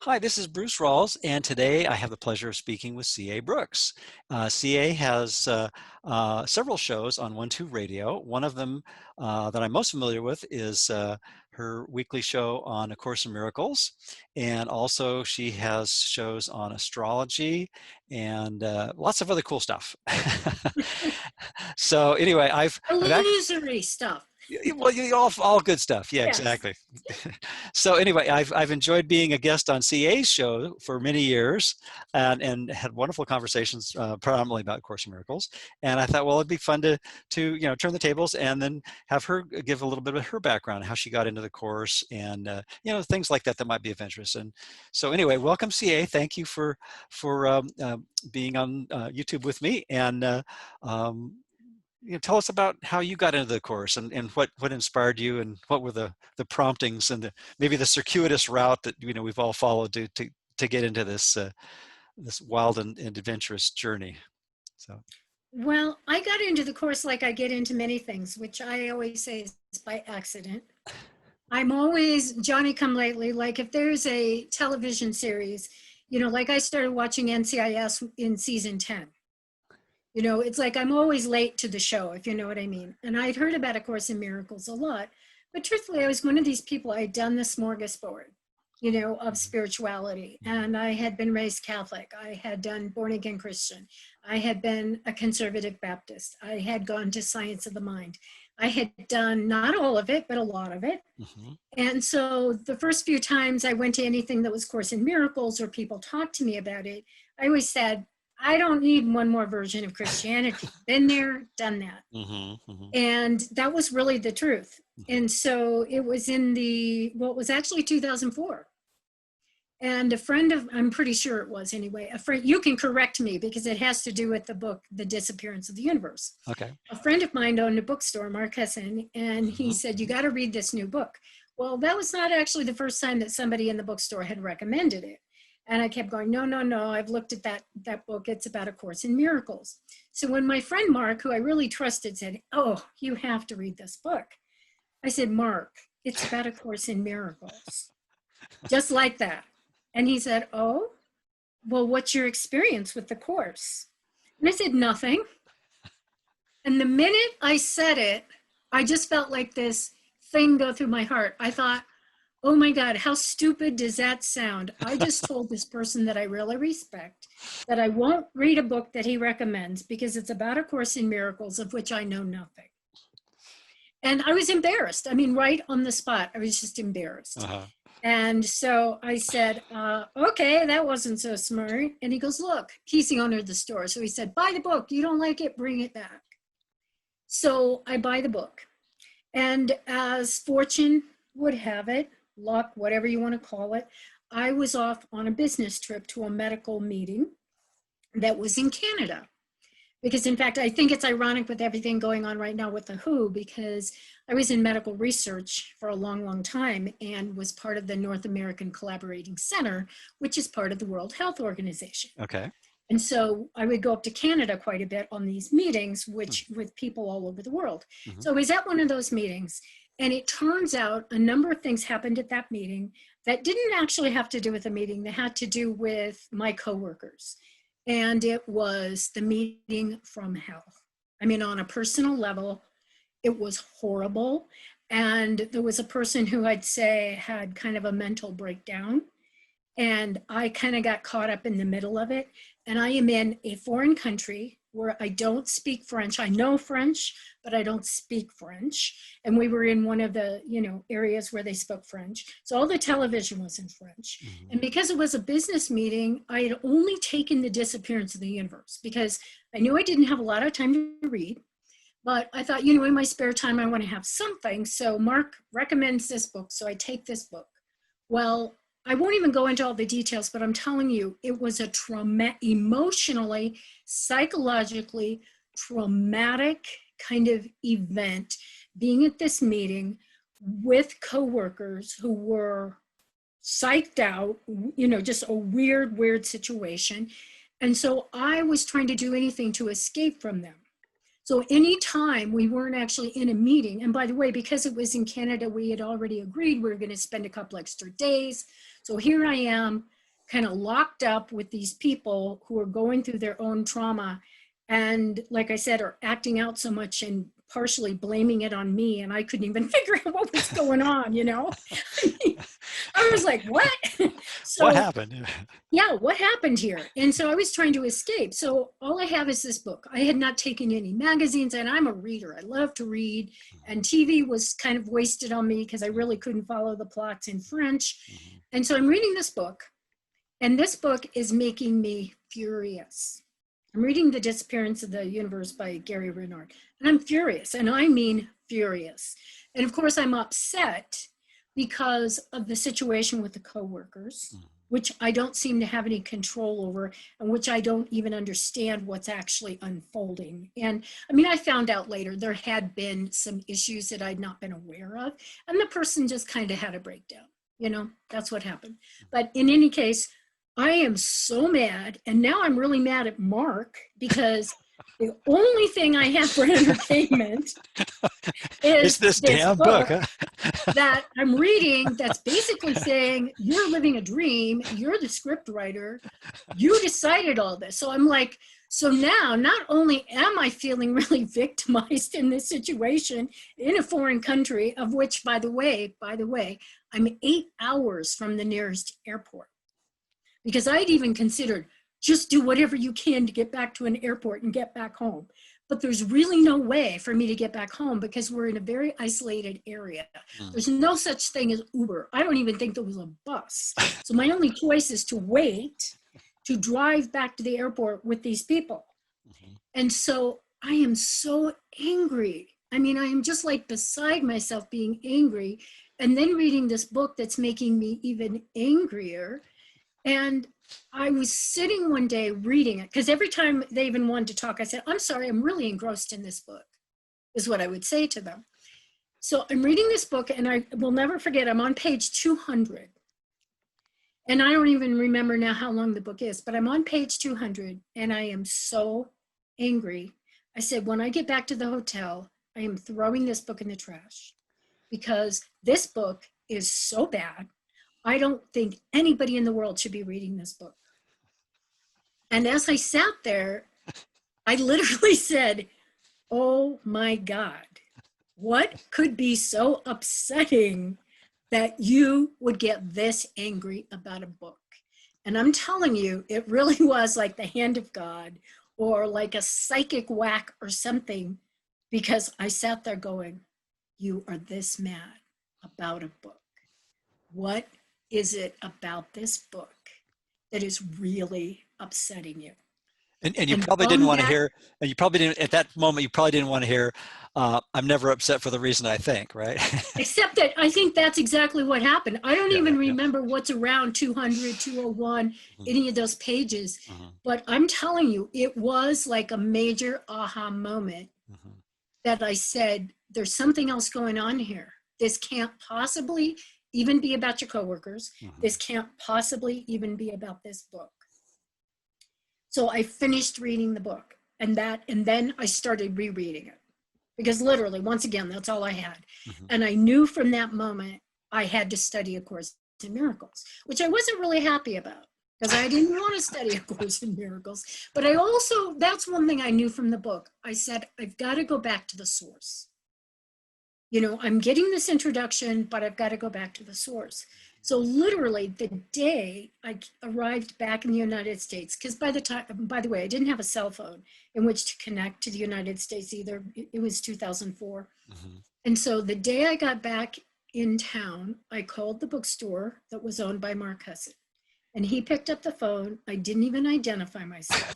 Hi, this is Bruce Rawles, and today I have the pleasure of speaking with C.A. Brooks. C.A. has several shows on 1-2 Radio. One of them that I'm most familiar with is her weekly show on A Course in Miracles, and also she has shows on astrology and lots of other cool stuff. So anyway, I've actually, Illusory stuff. well, all good stuff. Yeah, Yes. exactly. So anyway, I've enjoyed being a guest on CA's show for many years, and had wonderful conversations, predominantly about Course in Miracles. And I thought, well, it'd be fun to turn the tables and then have her give a little bit of her background, how she got into the course, and things like that that might be of interest. And so anyway, welcome, CA. Thank you for being on YouTube with me, and tell us about how you got into the course, and what inspired you, and what were the promptings, and maybe the circuitous route that we've all followed to get into this wild and adventurous journey. So Well, I got into the course like I get into many things, which I always say is by accident. I'm always Johnny come lately. Like if there's a television series, like I started watching NCIS in season 10. It's like I'm always late to the show, if you know what I mean. And I'd heard about A Course in Miracles a lot. But truthfully, I was one of these people, I had done the smorgasbord, of spirituality. And I had been raised Catholic. I had done born again Christian. I had been a conservative Baptist. I had gone to Science of the Mind. I had done not all of it, but a lot of it. mm-hmm. And so the first few times I went to anything that was Course in Miracles or people talked to me about it, I always said, I don't need one more version of Christianity. Been there, done that. Mm-hmm. Mm-hmm. And that was really the truth. Mm-hmm. And so it was it was actually 2004. And a friend of, I'm pretty sure it was anyway, a friend, you can correct me because it has to do with the book, The Disappearance of the Universe. Okay. A friend of mine owned a bookstore, Mark Hesson, and he Mm-hmm. said, you got to read this new book. Well, that was not actually the first time that somebody in the bookstore had recommended it. And I kept going, no, I've looked at that book. It's about A Course in Miracles. So when my friend Mark, who I really trusted, said, oh, you have to read this book. I said, Mark, it's about A Course in Miracles. Just like that. And he said, oh, well, what's your experience with the Course? And I said, nothing. And the minute I said it, I just felt like this thing go through my heart. I thought, oh my God, how stupid does that sound? I just told this person that I really respect that I won't read a book that he recommends because it's about A Course in Miracles, of which I know nothing. And I was embarrassed. I mean, right on the spot, I was just embarrassed. Uh-huh. And so I said, okay, that wasn't so smart. And he goes, look, he's the owner of the store. So he said, buy the book. You don't like it, bring it back. So I buy the book. And as fortune would have it, luck, whatever you want to call it, I was off on a business trip to a medical meeting that was in Canada. Because in fact, I think it's ironic with everything going on right now with the WHO, because I was in medical research for a long, long time and was part of the North American Collaborating Center, which is part of the World Health Organization. Okay. And so I would go up to Canada quite a bit on these meetings, with people all over the world. Mm-hmm. So I was at one of those meetings, and it turns out a number of things happened at that meeting that didn't actually have to do with the meeting. They had to do with my coworkers. And it was the meeting from hell. I mean, on a personal level, it was horrible. And there was a person who I'd say had kind of a mental breakdown. And I kind of got caught up in the middle of it. And I am in a foreign country where I don't speak French. I know French, but I don't speak French. And we were in one of the, areas where they spoke French. So all the television was in French. Mm-hmm. And because it was a business meeting, I had only taken The Disappearance of the Universe because I knew I didn't have a lot of time to read. But I thought, in my spare time, I want to have something. So Mark recommends this book. So I take this book. Well, I won't even go into all the details, but I'm telling you, it was a emotionally, psychologically traumatic kind of event, being at this meeting with coworkers who were psyched out, just a weird situation. And so I was trying to do anything to escape from them. So anytime we weren't actually in a meeting, and by the way, because it was in Canada, we had already agreed we were going to spend a couple extra days. So here I am, kind of locked up with these people who are going through their own trauma. And like I said, are acting out so much and partially blaming it on me. And I couldn't even figure out what was going on, you know? I was like, what? What So happened? yeah, what happened here? And so I was trying to escape. So all I have is this book. I had not taken any magazines, and I'm a reader. I love to read. And TV was kind of wasted on me because I really couldn't follow the plots in French. And so I'm reading this book, and this book is making me furious. I'm reading The Disappearance of the Universe by Gary Renard, and I'm furious, and I mean furious. And of course, I'm upset because of the situation with the coworkers, which I don't seem to have any control over, and which I don't even understand what's actually unfolding. And I mean, I found out later there had been some issues that I'd not been aware of, and the person just kind of had a breakdown. You know, that's what happened. But in any case, I am so mad, and now I'm really mad at Mark because the only thing I have for entertainment is this damn book, huh? that I'm reading that's basically saying, you're living a dream, you're the script writer, you decided all this. So I'm like, so now not only am I feeling really victimized in this situation in a foreign country, of which, by the way, I'm 8 hours from the nearest airport. Because I'd even considered just do whatever you can to get back to an airport and get back home. But there's really no way for me to get back home because we're in a very isolated area. There's no such thing as Uber. I don't even think there was a bus. So my only choice is to wait to drive back to the airport with these people. And so I am so angry. I mean, I am just like beside myself being angry, and then reading this book that's making me even angrier. And I was sitting one day reading it, because every time they even wanted to talk, I said, I'm sorry, I'm really engrossed in this book, is what I would say to them. So I'm reading this book, and I will never forget, I'm on page 200. And I don't even remember now how long the book is, but I'm on page 200, and I am so angry. I said, when I get back to the hotel, I am throwing this book in the trash, because this book is so bad. I don't think anybody in the world should be reading this book. And as I sat there, I literally said, oh my God, what could be so upsetting that you would get this angry about a book? And I'm telling you, it really was like the hand of God or like a psychic whack or something, because I sat there going, you are this mad about a book. What is it about this book that is really upsetting you? And you probably didn't want to hear, and you probably didn't, at that moment, you probably didn't want to hear, I'm never upset for the reason I think, right? Except that I think that's exactly what happened. I don't even remember what's around 200, 201, any of those pages. But I'm telling you, it was like a major aha moment that I said, there's something else going on here. This can't possibly even be about your coworkers. This can't possibly even be about this book. So I finished reading the book, and then I started rereading it, because literally, once again, that's all I had. And I knew from that moment I had to study A Course in Miracles, which I wasn't really happy about, because I didn't want to study A Course in Miracles. But I also, that's one thing I knew from the book. I said, I've got to go back to the source. You know, I'm getting this introduction, but I've got to go back to the source. So literally the day I arrived back in the United States, because by the way, I didn't have a cell phone in which to connect to the United States either. It was 2004. And so the day I got back in town, I called the bookstore that was owned by Mark Husson. And he picked up the phone. I didn't even identify myself.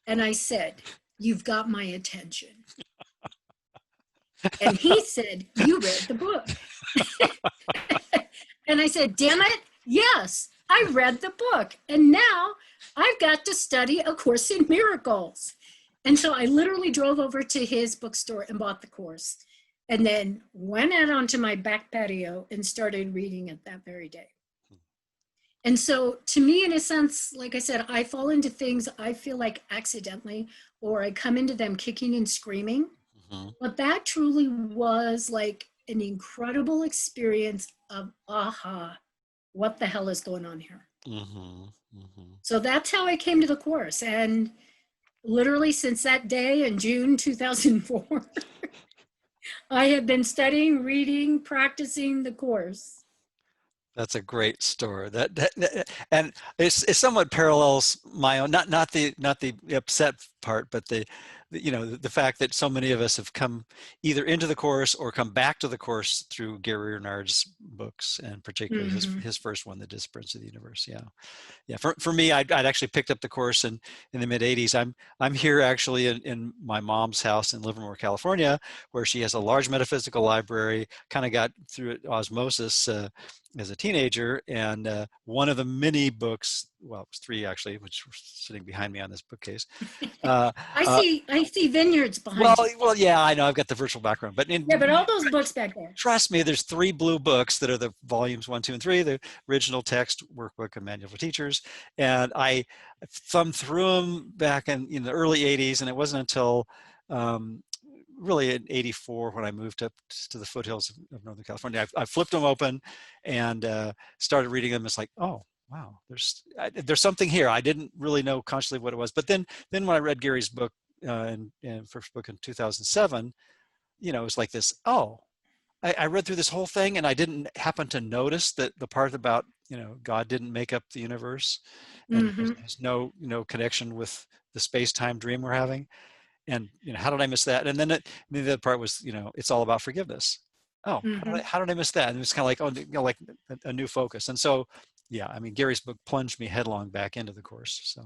And I said, you've got my attention. And he said, you read the book. And I said, damn it, yes, I read the book. And now I've got to study A Course in Miracles. And so I literally drove over to his bookstore and bought the course, and then went out onto my back patio and started reading it that very day. And so to me, in a sense, like I said, I fall into things I feel like accidentally, or I come into them kicking and screaming. But that truly was like an incredible experience of aha. what the hell is going on here? Mm-hmm. Mm-hmm. So that's how I came to the course. And literally since that day in June 2004, I have been studying, reading, practicing the course. That's a great story. And it somewhat parallels my own, not the upset part, but the fact that so many of us have come either into the course or come back to the course through Gary Renard's books, and particularly his first one, The Disappearance of the Universe. Yeah. Yeah, for me, I'd actually picked up the course in the mid 80s. I'm here actually in my mom's house in Livermore, California, where she has a large metaphysical library. Kind of got through it osmosis as a teenager, and one of the many books, well, it was three actually, which were sitting behind me on this bookcase. Uh, I uh, see vineyards well, behind you. well, yeah, I know I've got the virtual background, but Yeah, but all those books back there. trust me, there's three blue books that are the volumes 1, 2, and 3, the original text, workbook, and manual for teachers. And I thumbed through them back in the early 80s, and it wasn't until really in 84 when I moved up to the foothills of Northern California. I flipped them open and started reading them. It's like, oh, wow, there's something here. I didn't really know consciously what it was. But then when I read Gary's book, and first book in 2007, it was like this, oh, I read through this whole thing and I didn't happen to notice that the part about, God didn't make up the universe and there's no, connection with the space-time dream we're having. And, how did I miss that? And then the other part was, it's all about forgiveness. Oh, how did I miss that? And it's kind of like, oh, like a new focus. And so, yeah, I mean, Gary's book plunged me headlong back into the course. So.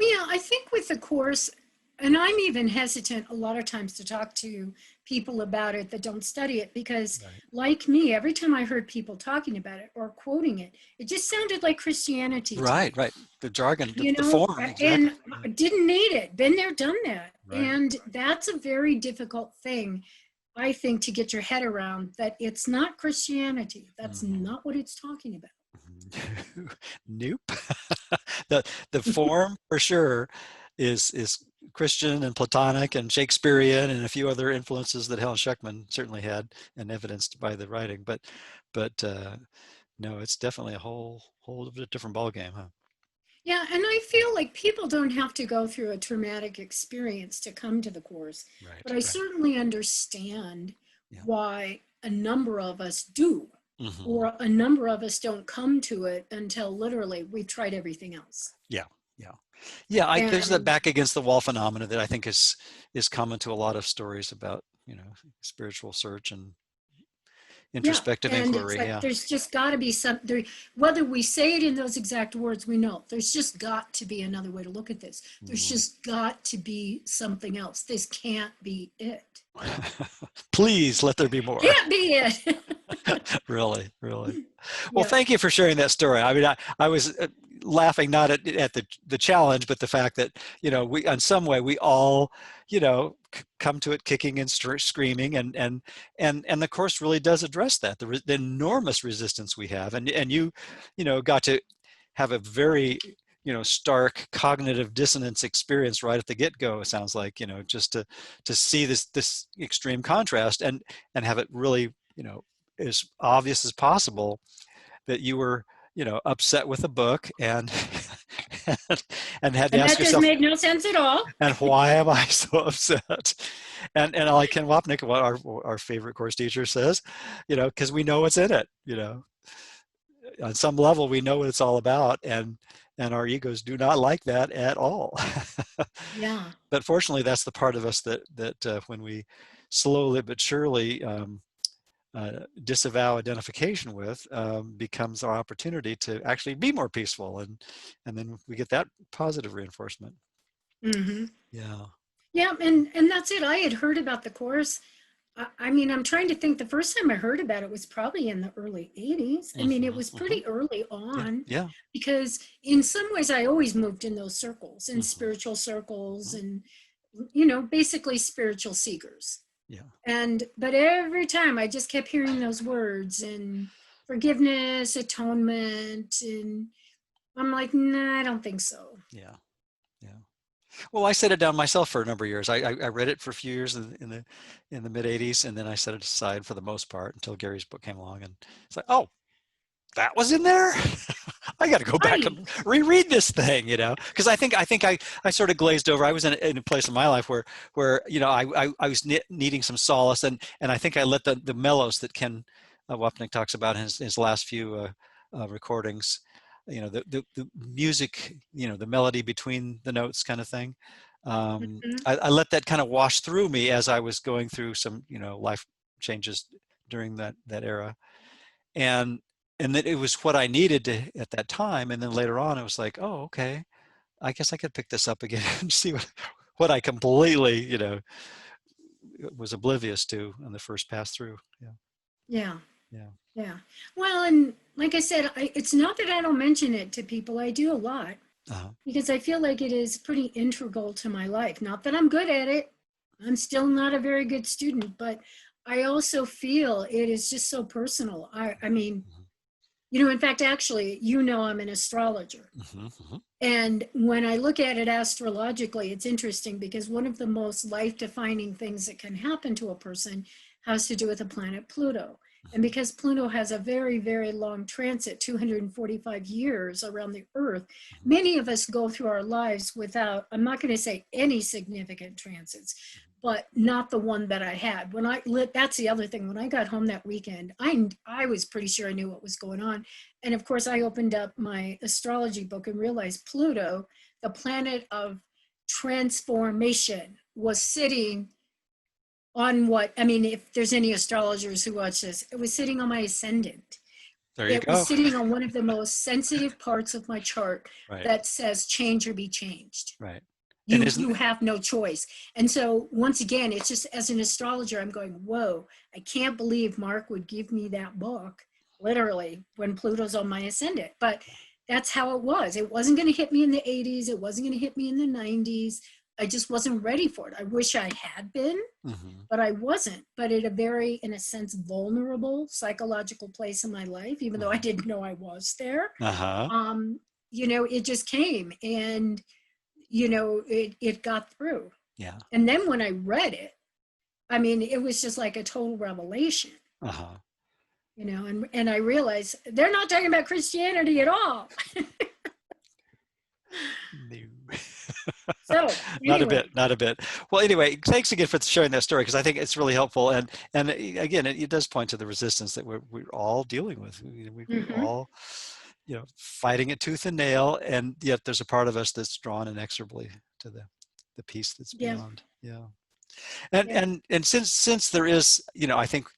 Yeah, I think with the course, and I'm even hesitant a lot of times to talk to people about it that don't study it, because like me, every time I heard people talking about it or quoting it, it just sounded like Christianity. Right. The jargon, the form. Exactly. And I didn't need it. Been there, done that. Right. And that's a very difficult thing, I think, to get your head around, that it's not Christianity. That's not what it's talking about. Nope. the form for sure is Christian and Platonic and Shakespearean and a few other influences that Helen Schuckman certainly had and evidenced by the writing. But no, it's definitely a whole different ballgame, huh? Yeah, and I feel like people don't have to go through a traumatic experience to come to the course, but I certainly understand why a number of us do, or a number of us don't come to it until literally we've tried everything else. Yeah, there's that back against the wall phenomena that I think is common to a lot of stories about, spiritual search and introspective inquiry. It's like, there's just got to be something, whether we say it in those exact words, we know there's just got to be another way to look at this. There's just got to be something else. This can't be it. Please let there be more. Can't be it. Really. Well, thank you for sharing that story. I mean, I was laughing not at the challenge, but the fact that, we, in some way, we all, come to it kicking and screaming, and the course really does address that, the enormous resistance we have, and you got to have a very stark cognitive dissonance experience right at the get-go. It sounds like, just to see this extreme contrast and have it really, as obvious as possible that you were, upset with the book and had to ask yourself, that just made no sense at all. And why am I so upset? And like Ken Wapnick, what our favorite course teacher says, because we know what's in it, on some level we know what it's all about, and our egos do not like that at all. Yeah. But fortunately, that's the part of us that when we slowly but surely disavow identification with, becomes our opportunity to actually be more peaceful, and then we get that positive reinforcement. Yeah, and that's it. I had heard about the course. I mean, I'm trying to think, the first time I heard about it was probably in the early 80s. I mean, it was pretty early on. Yeah. Because in some ways I always moved in those circles, in spiritual circles, and basically spiritual seekers. Yeah. But every time I just kept hearing those words, and forgiveness, atonement, and I'm like, nah, I don't think so. Yeah. Well, I set it down myself for a number of years. I read it for a few years in the mid 80s, and then I set it aside for the most part until Gary's book came along, and it's like, oh, that was in there. I got to go back Right. and reread this thing, because I think I sort of glazed over. I was in a place in my life where I was needing some solace, and I think I let the mellows that Ken Wapnick talks about in his last few recordings, the music, the melody between the notes kind of thing. Mhm. I let that kind of wash through me as I was going through some life changes during that era, and that it was what I needed at that time. And then later on, it was like, oh, okay, I guess I could pick this up again and see what I completely, was oblivious to in the first pass through. Yeah. Yeah. Yeah. Yeah. Well, and like I said, it's not that I don't mention it to people. I do a lot Uh-huh. because I feel like it is pretty integral to my life. Not that I'm good at it. I'm still not a very good student, but I also feel it is just so personal. I mean, in fact, actually, I'm an astrologer. Mm-hmm. Mm-hmm. And when I look at it astrologically, it's interesting because one of the most life-defining things that can happen to a person has to do with the planet Pluto. And because Pluto has a very, very long transit, 245 years around the Earth, many of us go through our lives without, I'm not going to say any significant transits, but not the one that I had. That's the other thing. When I got home that weekend, I was pretty sure I knew what was going on. And of course, I opened up my astrology book and realized Pluto, the planet of transformation, was sitting on if there's any astrologers who watch this, it was sitting on my ascendant. There you It was go. sitting on one of the most sensitive parts of my chart Right. that says change or be changed. Right. You have no choice. And so once again, it's just as an astrologer, I'm going, whoa, I can't believe Mark would give me that book, literally, when Pluto's on my ascendant. But that's how it was. It wasn't going to hit me in the 80s. It wasn't going to hit me in the 90s. I just wasn't ready for it. I wish I had been, but I wasn't. But at a very, in a sense, vulnerable psychological place in my life, even though I didn't know I was there, it just came. And it got through. Yeah. And then when I read it, it was just like a total revelation. And I realized they're not talking about Christianity at all. So anyway. Not a bit. Well, anyway, thanks again for sharing that story, because I think it's really helpful. And again, it does point to the resistance that we're all dealing with. We're all, fighting it tooth and nail, and yet there's a part of us that's drawn inexorably to the peace that's beyond. Yeah. And since there is, I think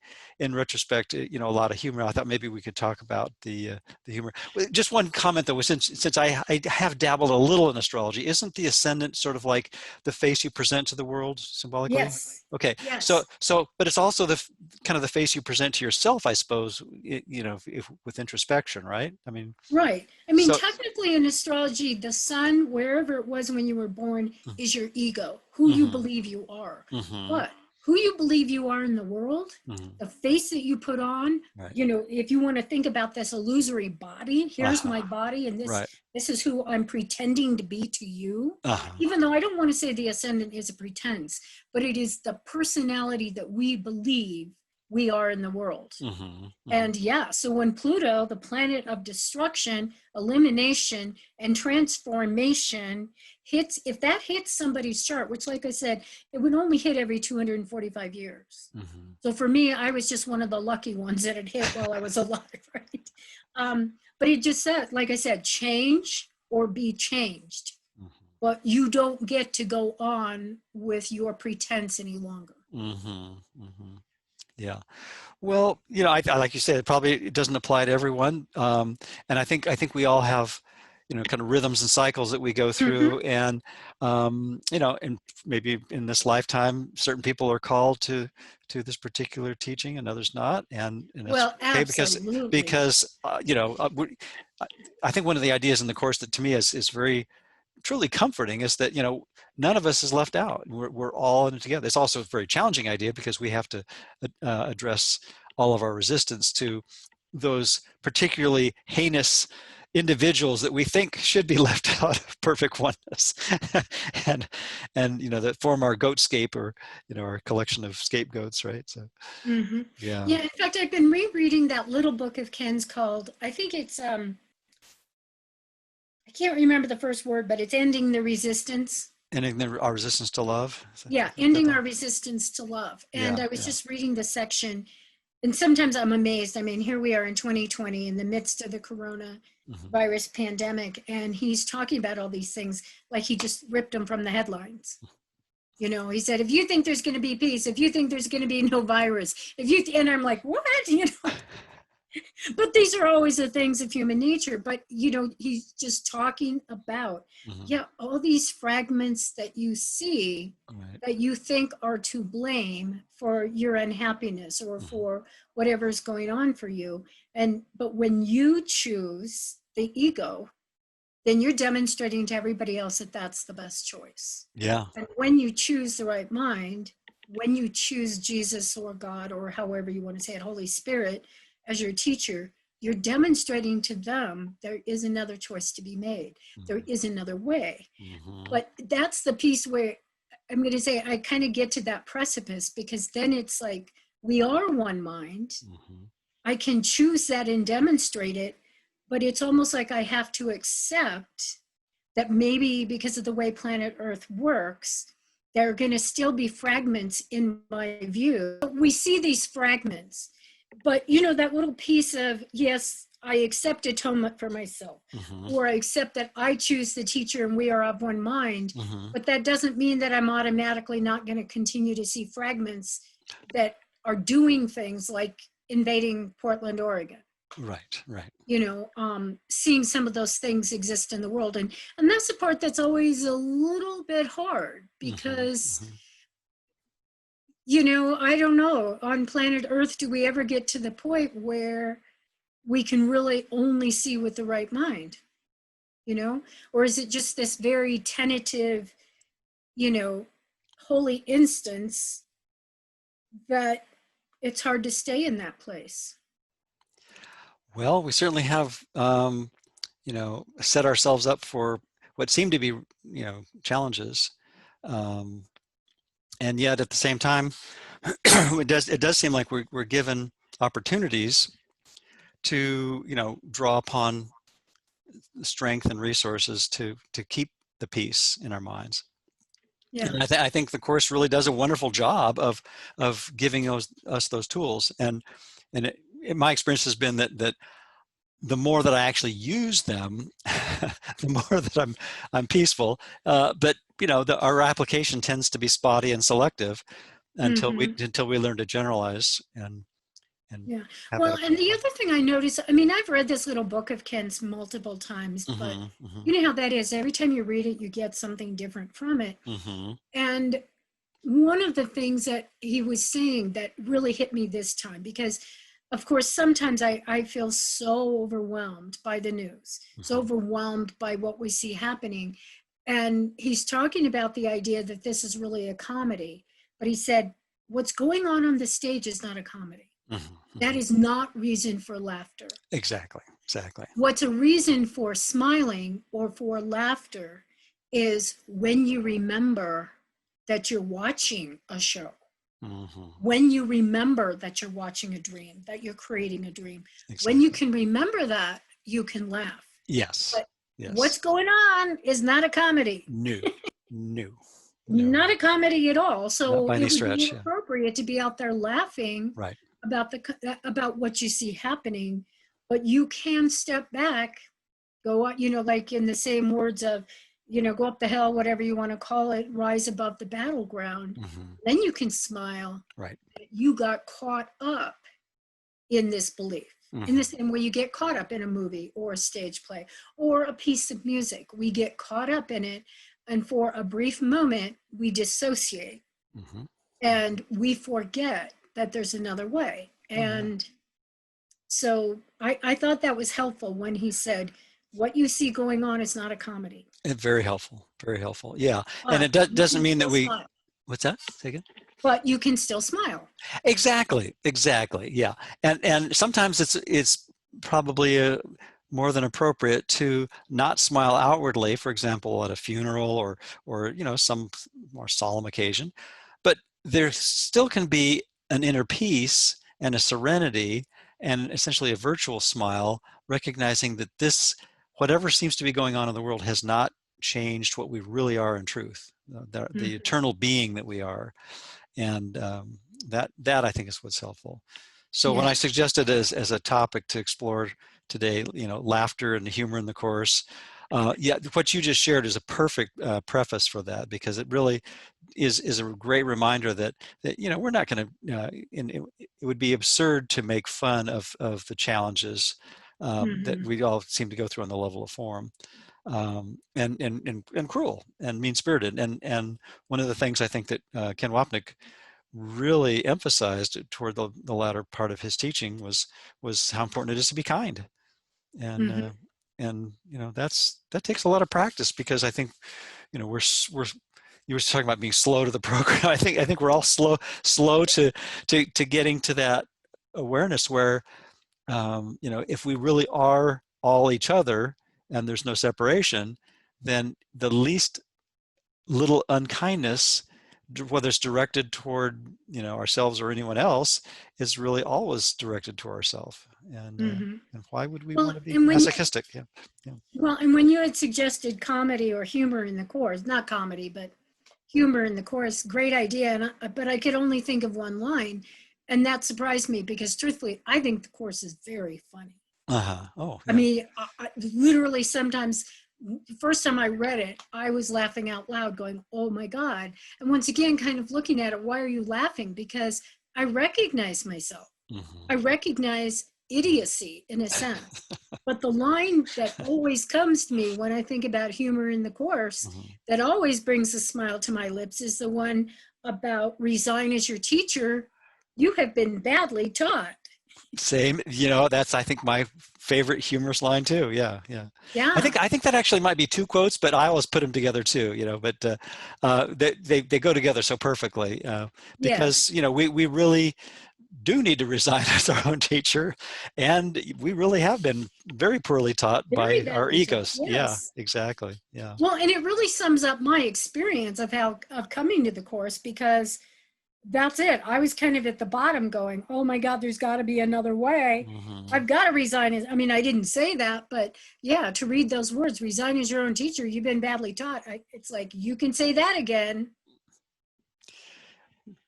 in retrospect, a lot of humor, I thought maybe we could talk about the humor. Just one comment though, since I have dabbled a little in astrology, isn't the ascendant sort of like the face you present to the world symbolically? Yes. Okay. Yes. So, but it's also the kind of the face you present to yourself, I suppose, if with introspection, right? Right. Technically in astrology, the sun, wherever it was when you were born, is your ego, who you believe you are. But who you believe you are in the world, the face that you put on, right. If you want to think about this illusory body, here's my body, and this is who I'm pretending to be to you. Even though I don't want to say the ascendant is a pretense, but it is the personality that we believe we are in the world. And so when Pluto, the planet of destruction, elimination, and transformation hits, if that hits somebody's chart, which like I said, it would only hit every 245 years. So for me, I was just one of the lucky ones that it hit while I was alive, right? But it just said, like I said, change or be changed. But you don't get to go on with your pretense any longer. Yeah. Well, I like you said, it doesn't apply to everyone. And I think we all have, kind of rhythms and cycles that we go through. And, and maybe in this lifetime, certain people are called to this particular teaching and others not. And well, okay, absolutely. because I think one of the ideas in the course that to me is very truly comforting is that, none of us is left out. We're all in it together. It's also a very challenging idea because we have to address all of our resistance to those particularly heinous individuals that we think should be left out of perfect oneness, and that form our goatscape, or our collection of scapegoats, right? So yeah. Yeah, in fact, I've been rereading that little book of Ken's called, I think it's I can't remember the first word, but it's Ending the Resistance. Ending our resistance to love. Yeah, Ending Our Resistance to Love. And I was just reading the section, and sometimes I'm amazed. I mean, here we are in 2020 in the midst of the coronavirus pandemic, and he's talking about all these things like he just ripped them from the headlines. He said, if you think there's going to be peace, if you think there's going to be no virus, and I'm like, what? But these are always the things of human nature. But, he's just talking about, all these fragments that you see that you think are to blame for your unhappiness or for whatever's going on for you. But when you choose the ego, then you're demonstrating to everybody else that that's the best choice. Yeah. And when you choose the right mind, when you choose Jesus or God, or however you want to say it, Holy Spirit, as your teacher, you're demonstrating to them there is another choice to be made. There is another way. But that's the piece where I'm going to say I kind of get to that precipice, because then it's like we are one mind. I can choose that and demonstrate it, but it's almost like I have to accept that maybe because of the way planet Earth works, there are going to still be fragments in my view. We see these fragments. But, that little piece of, yes, I accept atonement for myself, or I accept that I choose the teacher and we are of one mind, but that doesn't mean that I'm automatically not going to continue to see fragments that are doing things like invading Portland, Oregon. Right. Seeing some of those things exist in the world. And that's the part that's always a little bit hard, because I don't know, on planet Earth, do we ever get to the point where we can really only see with the right mind? Or is it just this very tentative, holy instance that it's hard to stay in that place? Well, we certainly have, set ourselves up for what seem to be, challenges. And yet at the same time, it does seem like we're given opportunities to, draw upon strength and resources to keep the peace in our minds. Yeah. And I think the Course really does a wonderful job of giving us those tools. And my experience has been that the more that I actually use them, the more that I'm peaceful. But our application tends to be spotty and selective until we learn to generalize and yeah. Well, and the other thing I noticed, I mean, I've read this little book of Ken's multiple times, but you know how that is. Every time you read it, you get something different from it. And one of the things that he was saying that really hit me this time, because of course, sometimes I feel so overwhelmed by the news, so overwhelmed by what we see happening. And he's talking about the idea that this is really a comedy. But he said, what's going on the stage is not a comedy. That is not reason for laughter. Exactly. What's a reason for smiling or for laughter is when you remember that you're watching a show. When you remember that you're watching a dream, that you're creating a dream. Exactly. When you can remember that, you can laugh. Yes. But what's going on is not a comedy. No. Not a comedy at all. So it would be inappropriate to be out there laughing right. about what you see happening. But you can step back, go out, like in the same words of, go up the hill, whatever you want to call it, rise above the battleground. Then you can smile. Right. You got caught up in this belief. In the same way you get caught up in a movie or a stage play or a piece of music. We get caught up in it, and for a brief moment, we dissociate. And we forget that there's another way. And so I thought that was helpful when he said, what you see going on is not a comedy. Very helpful. Yeah. And it doesn't mean that we, smile. What's that? Say again? But you can still smile. Exactly. Yeah. And sometimes it's probably more than appropriate to not smile outwardly, for example, at a funeral or some more solemn occasion, but there still can be an inner peace and a serenity and essentially a virtual smile, recognizing that this, whatever seems to be going on in the world, has not changed what we really are in truth, the eternal being that we are. And that I think is what's helpful. So when I Yes. suggested as a topic to explore today, laughter and the humor in the Course, yeah, what you just shared is a perfect preface for that, because it really is a great reminder that we're not going to. It would be absurd to make fun of the challenges that we all seem to go through on the level of form. And cruel and mean-spirited. And one of the things I think that Ken Wapnick really emphasized toward the latter part of his teaching was how important it is to be kind. And that takes a lot of practice, because I think we're you were talking about being slow to the program. I think we're all slow to getting to that awareness where if we really are all each other and there's no separation, then the least little unkindness, whether it's directed toward ourselves or anyone else, is really always directed to ourselves. And why would we want to be masochistic? Well, and when you had suggested comedy or humor in the Course, not comedy, but humor in the Course, great idea. But I could only think of one line, and that surprised me, because truthfully, I think the Course is very funny. Oh, yeah. I mean, I literally sometimes, the first time I read it, I was laughing out loud going, oh my God. And once again, kind of looking at it, why are you laughing? Because I recognize myself. I recognize idiocy in a sense. But the line that always comes to me when I think about humor in the Course, that always brings a smile to my lips, is the one about resign as your teacher. You have been badly taught. Same, that's, I think, my favorite humorous line too. Yeah. Yeah. I think that actually might be two quotes, but I always put them together too. But they go together so perfectly because Yes. we really do need to resign as our own teacher, and we really have been very poorly taught Very by our badly taught. egos. Yeah, Yes. exactly. Yeah. Well, and it really sums up my experience of coming to the Course, because that's it. I was kind of at the bottom going, oh my God, there's got to be another way. I've got to resign. I mean, I didn't say that, but yeah, to read those words, resign as your own teacher, you've been badly taught. It's like, you can say that again.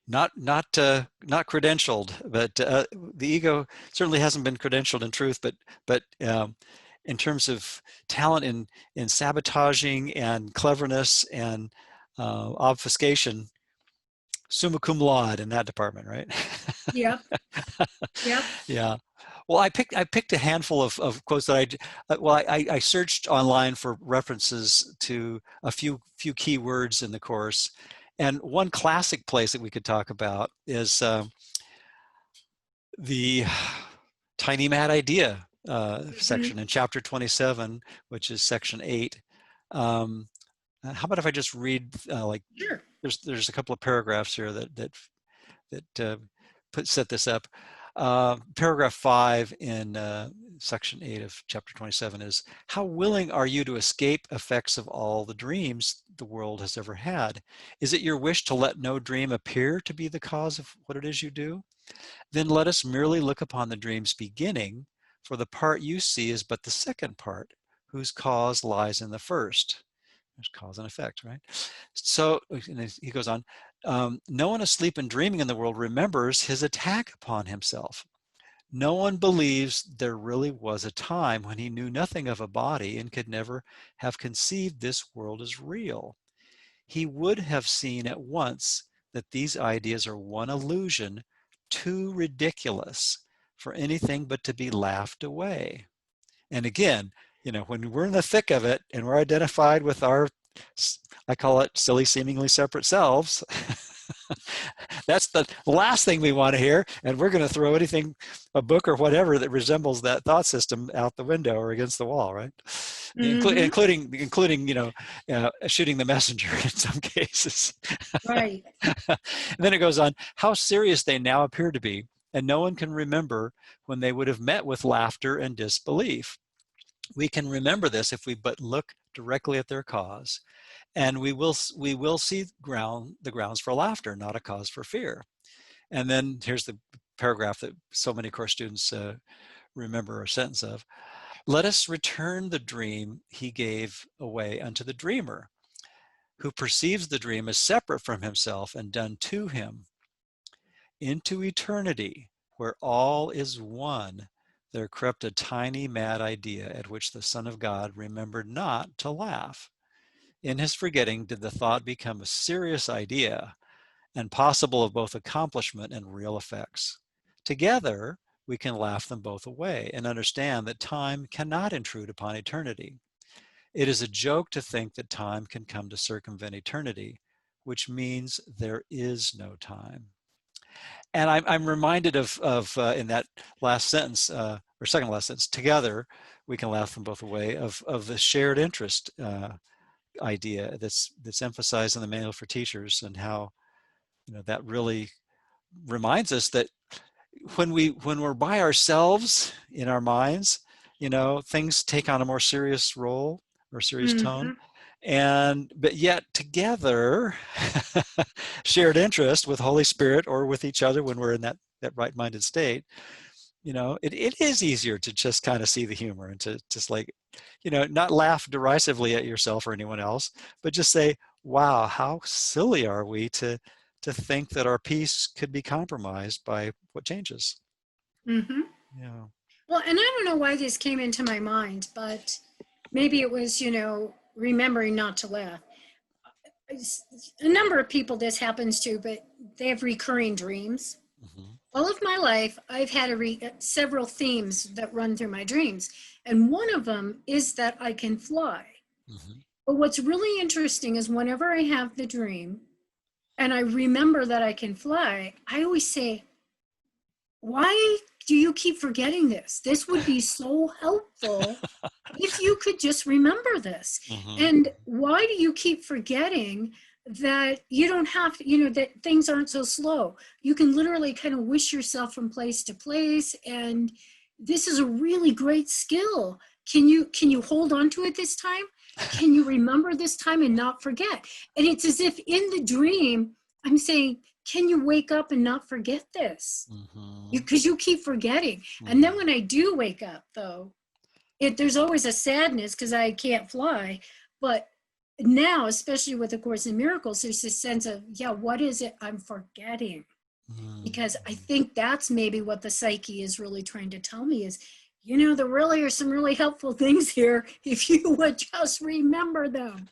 Not credentialed, but the ego certainly hasn't been credentialed in truth. But in terms of talent in sabotaging and cleverness and obfuscation, summa cum laude in that department, right? Yep. Yep. Yeah. Well, I picked a handful of quotes that I searched online for references to a few key words in the Course, and one classic place that we could talk about is the tiny mad idea section in chapter 27, which is section 8. How about if I just read Sure. there's a couple of paragraphs here that set this up. Paragraph 5 in section 8 of chapter 27 is, how willing are you to escape effects of all the dreams the world has ever had? Is it your wish to let no dream appear to be the cause of what it is you do? Then let us merely look upon the dream's beginning, for the part you see is but the second part, whose cause lies in the first. There's cause and effect, right? So and he goes on, no one asleep and dreaming in the world remembers his attack upon himself. No one believes there really was a time when he knew nothing of a body and could never have conceived this world as real. He would have seen at once that these ideas are one illusion too ridiculous for anything but to be laughed away. And again, when we're in the thick of it and we're identified with our, I call it silly, seemingly separate selves, that's the last thing we want to hear. And we're going to throw anything, a book or whatever that resembles that thought system, out the window or against the wall, right? Including shooting the messenger in some cases. Right. And then it goes on, how serious they now appear to be, and no one can remember when they would have met with laughter and disbelief. We can remember this if we but look directly at their cause, and we will see the grounds for laughter, not a cause for fear. And then here's the paragraph that so many course students remember a sentence of. Let us return the dream he gave away unto the dreamer, who perceives the dream as separate from himself and done to him. Into eternity, where all is one, there crept a tiny mad idea at which the Son of God remembered not to laugh. In his forgetting did the thought become a serious idea, and possible of both accomplishment and real effects. Together, we can laugh them both away and understand that time cannot intrude upon eternity. It is a joke to think that time can come to circumvent eternity, which means there is no time. And I'm reminded of in that last sentence, or second last sentence, together we can laugh them both away, of the shared interest idea that's emphasized in the Manual for Teachers, and how that really reminds us that when we're by ourselves in our minds, things take on a more serious role or serious tone. But yet together, shared interest with Holy Spirit or with each other when we're in that right-minded state, it is easier to just kind of see the humor and to just not laugh derisively at yourself or anyone else, but just say, wow, how silly are we to think that our peace could be compromised by what changes. Yeah. Well, and I don't know why this came into my mind, but maybe it was, remembering not to laugh. A number of people this happens to, but they have recurring dreams. All of my life, I've had several themes that run through my dreams. And one of them is that I can fly. But what's really interesting is whenever I have the dream and I remember that I can fly, I always say, why do you keep forgetting this? This would be so helpful if you could just remember this. And why do you keep forgetting that you don't have to, that things aren't so slow? You can literally kind of wish yourself from place to place. And this is a really great skill. Can you hold on to it this time? Can you remember this time and not forget? And it's as if in the dream, I'm saying, can you wake up and not forget this? Because you keep forgetting. And then when I do wake up, though, there's always a sadness because I can't fly. But now, especially with A Course in Miracles, there's this sense of, what is it I'm forgetting? Because I think that's maybe what the psyche is really trying to tell me is, there really are some really helpful things here if you would just remember them.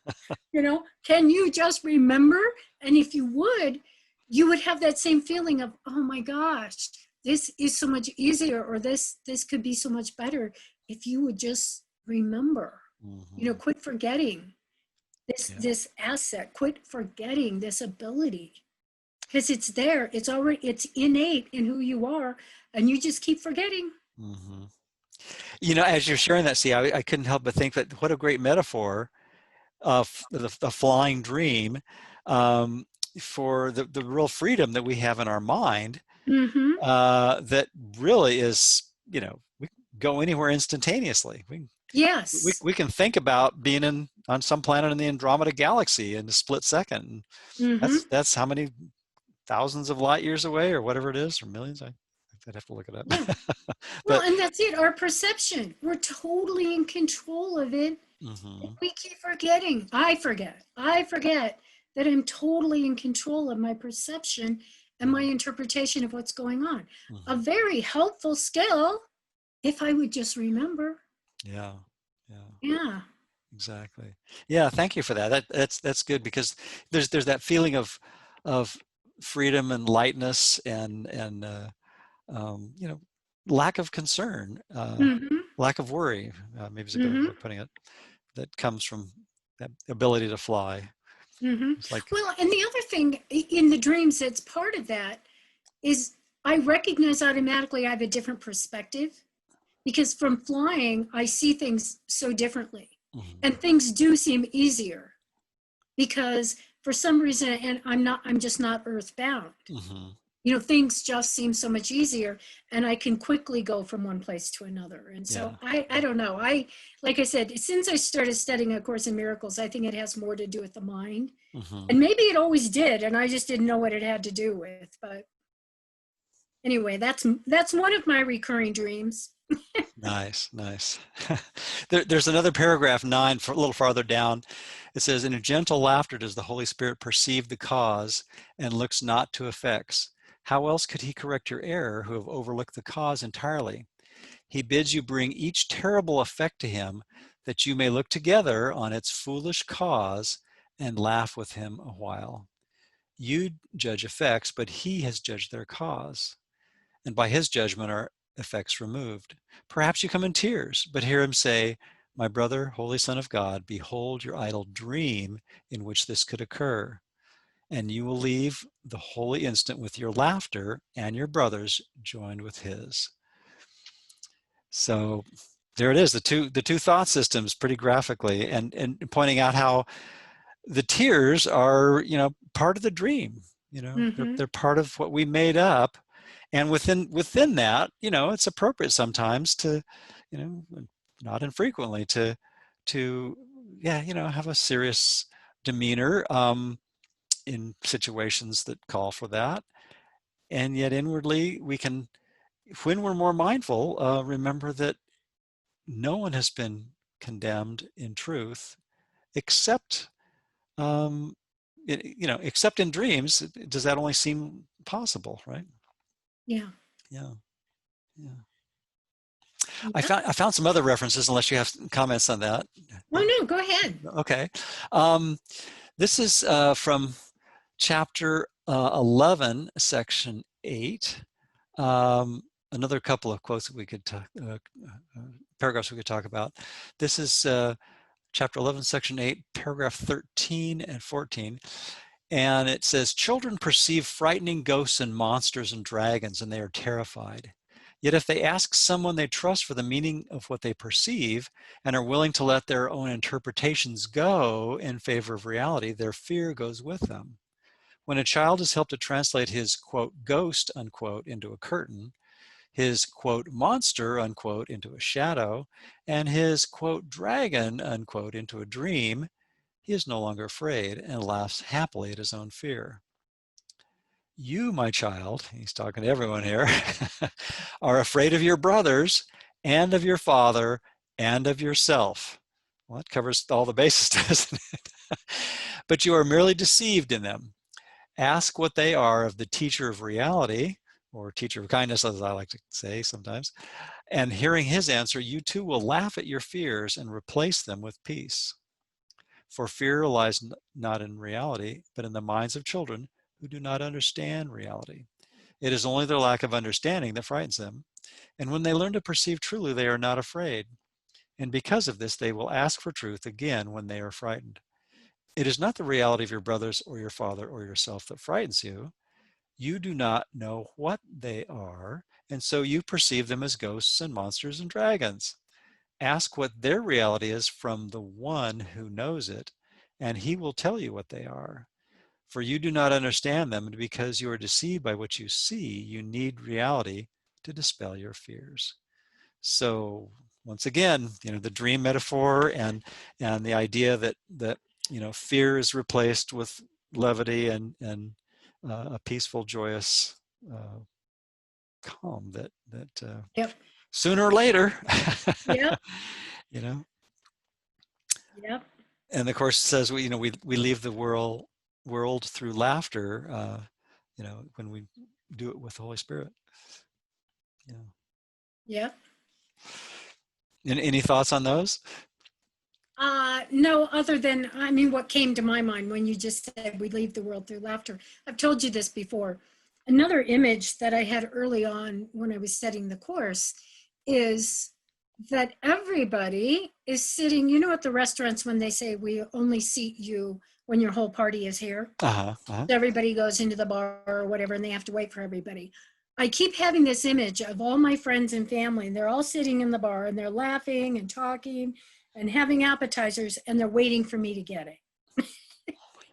Can you just remember? And if you would have that same feeling of, oh my gosh, this is so much easier, or this could be so much better if you would just remember. Quit forgetting this asset, quit forgetting this ability, because it's there, it's innate in who you are, and you just keep forgetting. As you're sharing that, see, I couldn't help but think that what a great metaphor of the flying dream, for the real freedom that we have in our mind, that really is, we go anywhere instantaneously. We can think about being on some planet in the Andromeda galaxy in a split second. That's how many thousands of light years away, or whatever it is, or millions. I'd have to look it up. Well, and that's it. Our perception, we're totally in control of it. We keep forgetting. I forget that I'm totally in control of my perception and my interpretation of what's going on. A very helpful skill if I would just remember. Yeah. Exactly. Yeah, thank you for that. That's good, because there's that feeling of freedom and lightness and lack of concern, lack of worry, maybe is a better way of putting it, that comes from that ability to fly. Well, and the other thing in the dreams that's part of that is I recognize automatically I have a different perspective, because from flying, I see things so differently. And things do seem easier because for some reason, and I'm just not earthbound. things just seem so much easier, and I can quickly go from one place to another. And so Yeah. I don't know. Like I said, since I started studying A Course in Miracles, I think it has more to do with the mind. Hmm. And maybe it always did, and I just didn't know what it had to do with. But anyway, that's one of my recurring dreams. Nice, nice. There's another paragraph 9, a little farther down. It says, in a gentle laughter does the Holy Spirit perceive the cause and looks not to effects. How else could he correct your error who have overlooked the cause entirely? He bids you bring each terrible effect to him that you may look together on its foolish cause and laugh with him a while. You judge effects, but he has judged their cause, and by his judgment are effects removed. Perhaps you come in tears, but hear him say, my brother, Holy Son of God, behold your idle dream in which this could occur. And you will leave the holy instant with your laughter and your brother's joined with his. So there it is, the two thought systems pretty graphically, and pointing out how the tears are, part of the dream. They're part of what we made up. And within that, it's appropriate sometimes to, not infrequently to yeah, have a serious demeanor in situations that call for that. And yet inwardly we can, when we're more mindful, remember that no one has been condemned in truth except except in dreams. Does that only seem possible, right? Yeah. Yeah. Yeah. I Yeah. found some other references, unless you have comments on that. Oh, no, go ahead. Okay. This is from chapter 11, section 8. Another couple of quotes that we could talk, paragraphs we could talk about. This is chapter 11, section 8, paragraph 13 and 14. And it says, children perceive frightening ghosts and monsters and dragons, and they are terrified. Yet if they ask someone they trust for the meaning of what they perceive and are willing to let their own interpretations go in favor of reality, their fear goes with them. When a child is helped to translate his, quote, ghost, unquote, into a curtain, his, quote, monster, unquote, into a shadow, and his, quote, dragon, unquote, into a dream, he is no longer afraid and laughs happily at his own fear. You, my child, he's talking to everyone here, are afraid of your brothers and of your father and of yourself. Well, that covers all the bases, doesn't it? But you are merely deceived in them. Ask what they are of the teacher of reality, or teacher of kindness, as I like to say sometimes, and hearing his answer, you too will laugh at your fears and replace them with peace. For fear lies not in reality, but in the minds of children who do not understand reality. It is only their lack of understanding that frightens them. And when they learn to perceive truly, they are not afraid. And because of this, they will ask for truth again when they are frightened. It is not the reality of your brothers or your father or yourself that frightens you. You do not know what they are, and so you perceive them as ghosts and monsters and dragons. Ask what their reality is from the one who knows it, and he will tell you what they are. For you do not understand them, and because you are deceived by what you see, you need reality to dispel your fears. So once again, the dream metaphor and the idea that fear is replaced with levity and a peaceful, joyous calm that Yep. sooner or later, Yep. you know. Yep. And the course says we leave the world through laughter, when we do it with the Holy Spirit. Yeah. Yep. And any thoughts on those? No, other than, what came to my mind when you just said we leave the world through laughter. I've told you this before. Another image that I had early on when I was studying the course is that everybody is sitting, at the restaurants when they say we only seat you when your whole party is here. Uh-huh. Uh-huh. Everybody goes into the bar or whatever, and they have to wait for everybody. I keep having this image of all my friends and family, and they're all sitting in the bar and they're laughing and talking and having appetizers, and they're waiting for me to get it.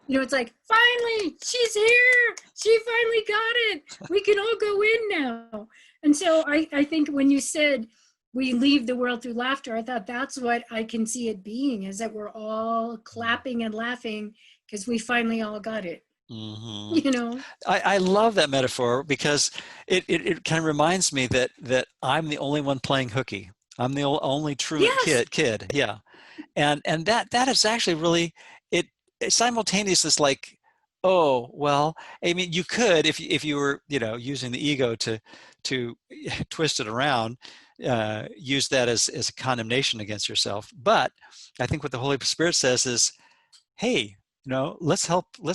You know, it's like, finally, she's here. She finally got it. We can all go in now. And so I think when you said we leave the world through laughter, I thought that's what I can see it being, is that we're all clapping and laughing because we finally all got it. Mm-hmm. You know? I love that metaphor because it kind of reminds me that I'm the only one playing hooky. I'm the only truant Yes. kid. Yeah. And that is actually really, it simultaneous is like, oh, well, I mean, you could, if you were, you know, using the ego to twist it around, use that as a condemnation against yourself. But I think what the Holy Spirit says is, hey, you know, let's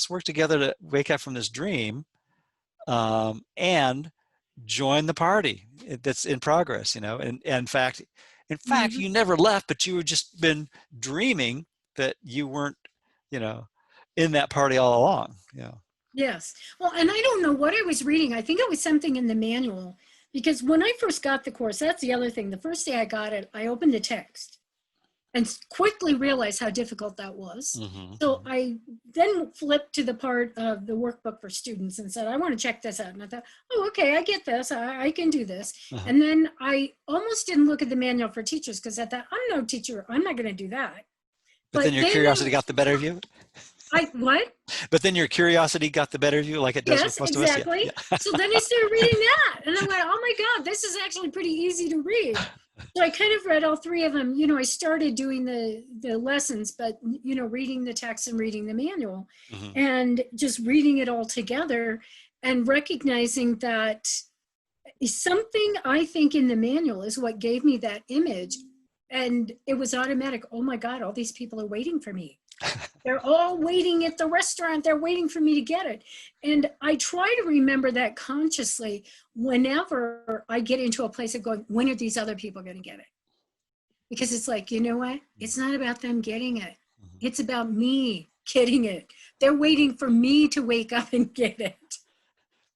work together to wake up from this dream, and join the party that's in progress, you know. And in fact, Mm-hmm. you never left, but you had just been dreaming that you weren't, you know, in that party all along. Yeah. Yes. Well, and I don't know what I was reading. I think it was something in the manual, because when I first got the course, that's the other thing. The first day I got it, I opened the text and quickly realized how difficult that was. Mm-hmm. So I then flipped to the part of the workbook for students and said, I want to check this out. And I thought, oh, okay, I get this. I can do this. Uh-huh. And then I almost didn't look at the manual for teachers because I thought, I'm no teacher. I'm not going to do that. But then your curiosity got the better of you. What? But then your curiosity got the better of you, like it does with Yes, most exactly. of us. Yeah. So then I started reading that. And I went, oh my God, this is actually pretty easy to read. So I kind of read all three of them. You know, I started doing the lessons, but, you know, reading the text and reading the manual, Mm-hmm. and just reading it all together and recognizing that something I think in the manual is what gave me that image. And it was automatic. Oh my God, all these people are waiting for me. They're all waiting at the restaurant. They're waiting for me to get it. And I try to remember that consciously whenever I get into a place of going, when are these other people going to get it? Because it's like, you know what? It's not about them getting it. It's about me getting it. They're waiting for me to wake up and get it.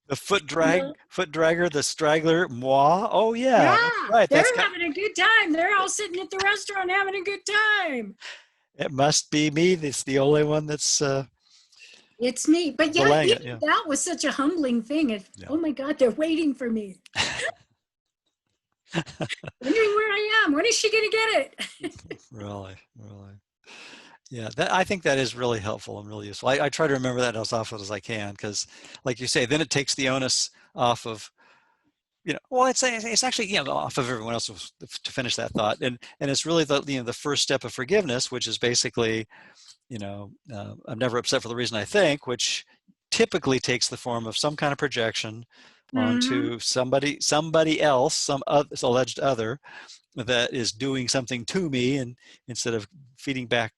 The foot Yeah. dragger, the straggler, moi. Oh yeah, that's Yeah, right. they're That's got. having a good time. They're all sitting at the restaurant having a good time. It must be me. That's the only one that's It's me. But yeah, delaying it. even Yeah. that was such a humbling thing. Yeah. Oh my God, they're waiting for me. Wondering where I am. When is she going to get it? Really, really. Yeah, I think that is really helpful and really useful. I try to remember that as often as I can, because, like you say, then it takes the onus off of, you know, well, it's actually, you know, off of everyone else to finish that thought, and it's really the, you know, the first step of forgiveness, which is basically, you know, I'm never upset for the reason I think, which typically takes the form of some kind of projection Mm-hmm. onto somebody else, some alleged other that is doing something to me, and instead of feeding back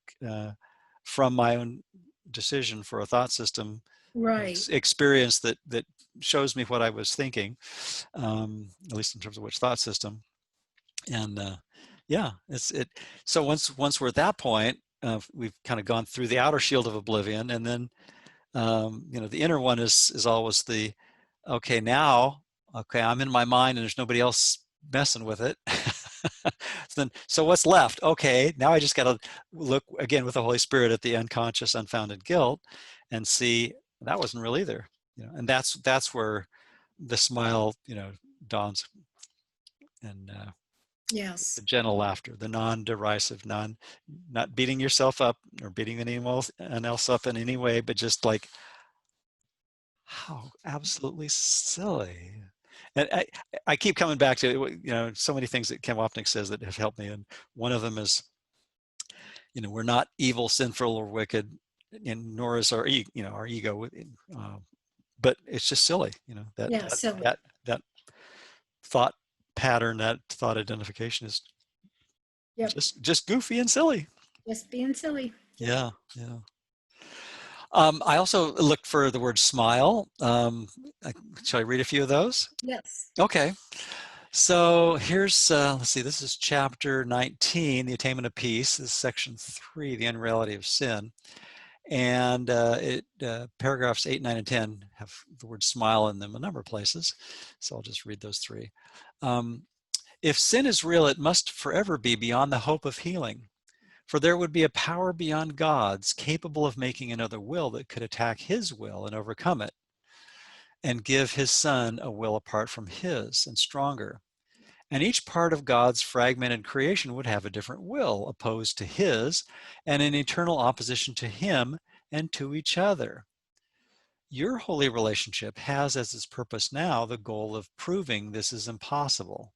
from my own decision for a thought system Right. experience that shows me what I was thinking, at least in terms of which thought system. And yeah, so once we're at that point, we've kind of gone through the outer shield of oblivion, and then you know, the inner one is always the, okay, now, okay, I'm in my mind and there's nobody else messing with it. So what's left? Okay, now I just got to look again with the Holy Spirit at the unconscious, unfounded guilt, and see that wasn't real either. You know, and that's where the smile, you know, dawns, and Yes. the gentle laughter, the non-derisive, not beating yourself up or beating anyone else up in any way, but just like, how absolutely silly. And I keep coming back to, you know, so many things that Ken Wapnick says that have helped me. And one of them is, you know, we're not evil, sinful, or wicked, and nor is our, you know, our ego, but it's just silly, you know, Yeah, silly. that thought pattern, that thought identification is Yep. just goofy and silly. Just being silly. Yeah, yeah. I also looked for the word smile. Shall I read a few of those? Yes. Okay. So here's, let's see, this is chapter 19, The Attainment of Peace. This is section 3, The Unreality of Sin. And paragraphs 8, 9, and 10 have the word smile in them a number of places. So I'll just read those three. If sin is real, it must forever be beyond the hope of healing. For there would be a power beyond God's capable of making another will that could attack his will and overcome it, and give his son a will apart from his and stronger. And each part of God's fragmented creation would have a different will opposed to his and in eternal opposition to him and to each other. Your holy relationship has as its purpose now the goal of proving this is impossible.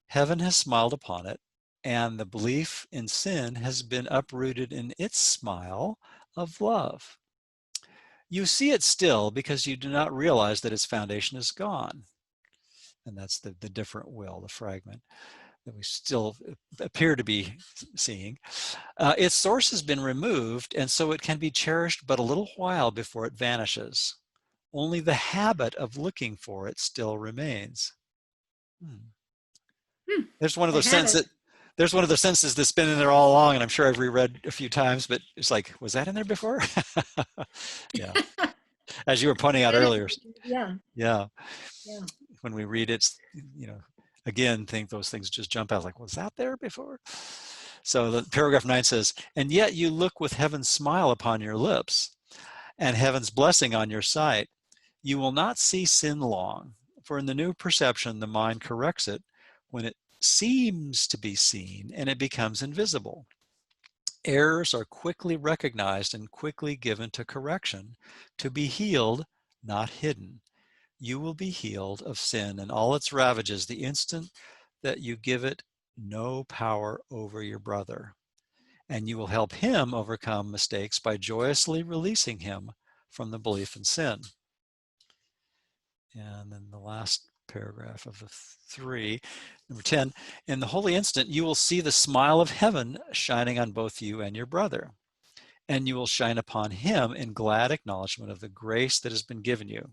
Heaven has smiled upon it, and the belief in sin has been uprooted in its smile of love. You see it still because you do not realize that its foundation is gone. And that's the different will, the fragment that we still appear to be seeing. Its source has been removed, and so it can be cherished but a little while before it vanishes. Only the habit of looking for it still remains. There's one of those sentences. There's one of the sentences that's been in there all along, and I'm sure I've reread a few times, but it's like, was that in there before? Yeah. As you were pointing out earlier. Yeah. Yeah. Yeah. When we read it, again, think those things just jump out like, was that there before? So the paragraph 9 says, and yet you look with heaven's smile upon your lips and heaven's blessing on your sight. You will not see sin long, for in the new perception, the mind corrects it when it seems to be seen and it becomes invisible. Errors are quickly recognized and quickly given to correction, to be healed, not hidden. You will be healed of sin and all its ravages the instant that you give it no power over your brother. And you will help him overcome mistakes by joyously releasing him from the belief in sin. And then the last paragraph of the 3, number 10, in the holy instant, you will see the smile of heaven shining on both you and your brother. And you will shine upon him in glad acknowledgement of the grace that has been given you.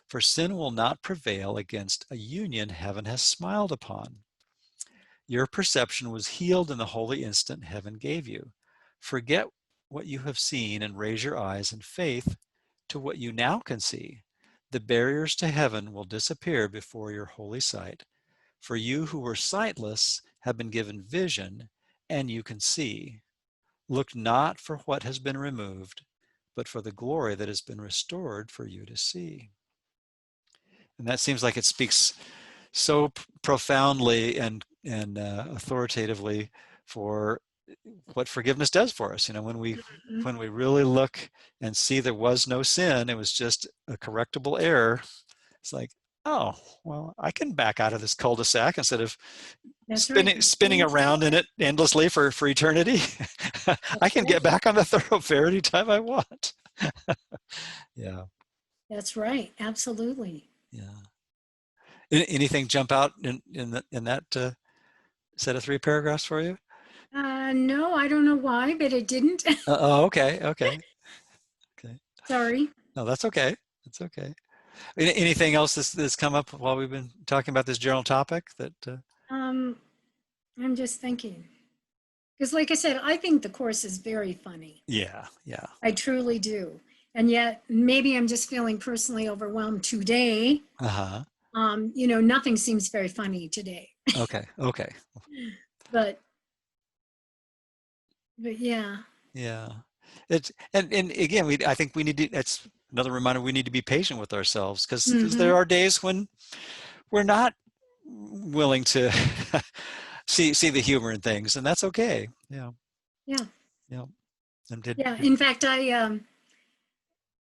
For sin will not prevail against a union heaven has smiled upon. Your perception was healed in the holy instant heaven gave you. Forget what you have seen and raise your eyes in faith to what you now can see. The barriers to heaven will disappear before your holy sight. For you who were sightless have been given vision, and you can see. Look not for what has been removed, but for the glory that has been restored for you to see. And that seems like it speaks so profoundly and authoritatively for what forgiveness does for us. When we really look and see there was no sin, it was just a correctable error. It's like, oh, well, I can back out of this cul-de-sac instead of spinning around in it endlessly for eternity. I can get back on the thoroughfare anytime I want. Yeah. That's right. Absolutely. Yeah. Anything jump out in that set of 3 paragraphs for you? No, I don't know why, but it didn't. Okay. Sorry. No, that's okay. That's okay. Anything else that's come up while we've been talking about this general topic that? I'm just thinking, because like I said, I think the course is very funny. Yeah. I truly do. And yet maybe I'm just feeling personally overwhelmed today. Nothing seems very funny today. Okay. But yeah. Yeah. It's and again, I think we need to. That's another reminder. We need to be patient with ourselves because there are days when we're not willing to see the humor in things, and that's okay. Yeah. In fact, I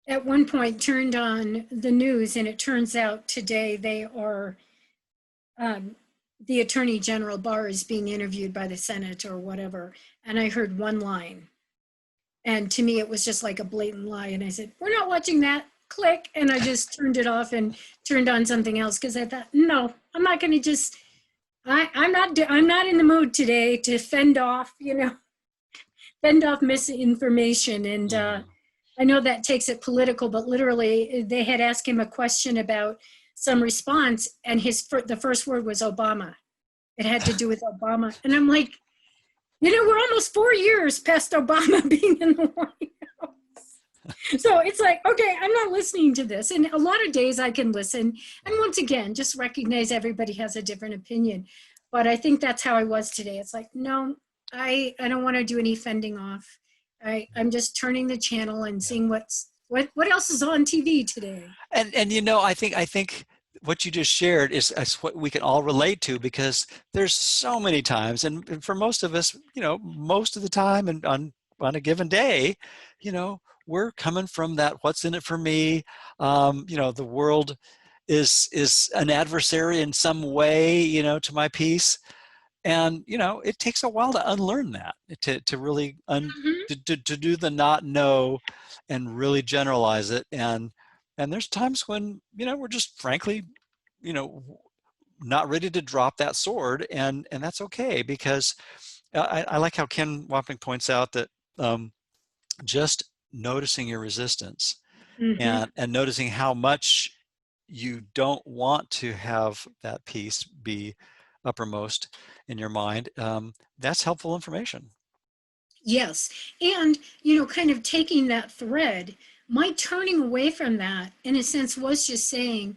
at one point turned on the news, and it turns out today they are the Attorney General Barr is being interviewed by the Senate or whatever, and I heard one line, and to me it was just like a blatant lie, and I said, "We're not watching that." Click, and I just turned it off and turned on something else because I thought, no, I'm not going to just. I'm not in the mood today to fend off misinformation, and I know that takes it political, but literally they had asked him a question about some response, and the first word was Obama. It had to do with Obama, and I'm like, we're almost 4 years past Obama being in the White House. So it's like, okay, I'm not listening to this. And a lot of days I can listen. And once again, just recognize everybody has a different opinion. But I think that's how I was today. It's like, no, I don't want to do any fending off. I'm just turning the channel and seeing what else is on TV today. And you know, I think what you just shared is what we can all relate to, because there's so many times, and for most of us, you know, most of the time, and on a given day, you know, we're coming from that what's in it for me. You know, the world is an adversary in some way, you know, to my peace. And you know, it takes a while to unlearn that, to really to do the not know and really generalize it. And there's times when, you know, we're just frankly, you know, not ready to drop that sword, and that's okay, because I like how Ken Wapnick points out that just noticing your resistance, Mm-hmm. and noticing how much you don't want to have that piece be uppermost in your mind, that's helpful information. Yes. And, you know, kind of taking that thread, my turning away from that, in a sense, was just saying,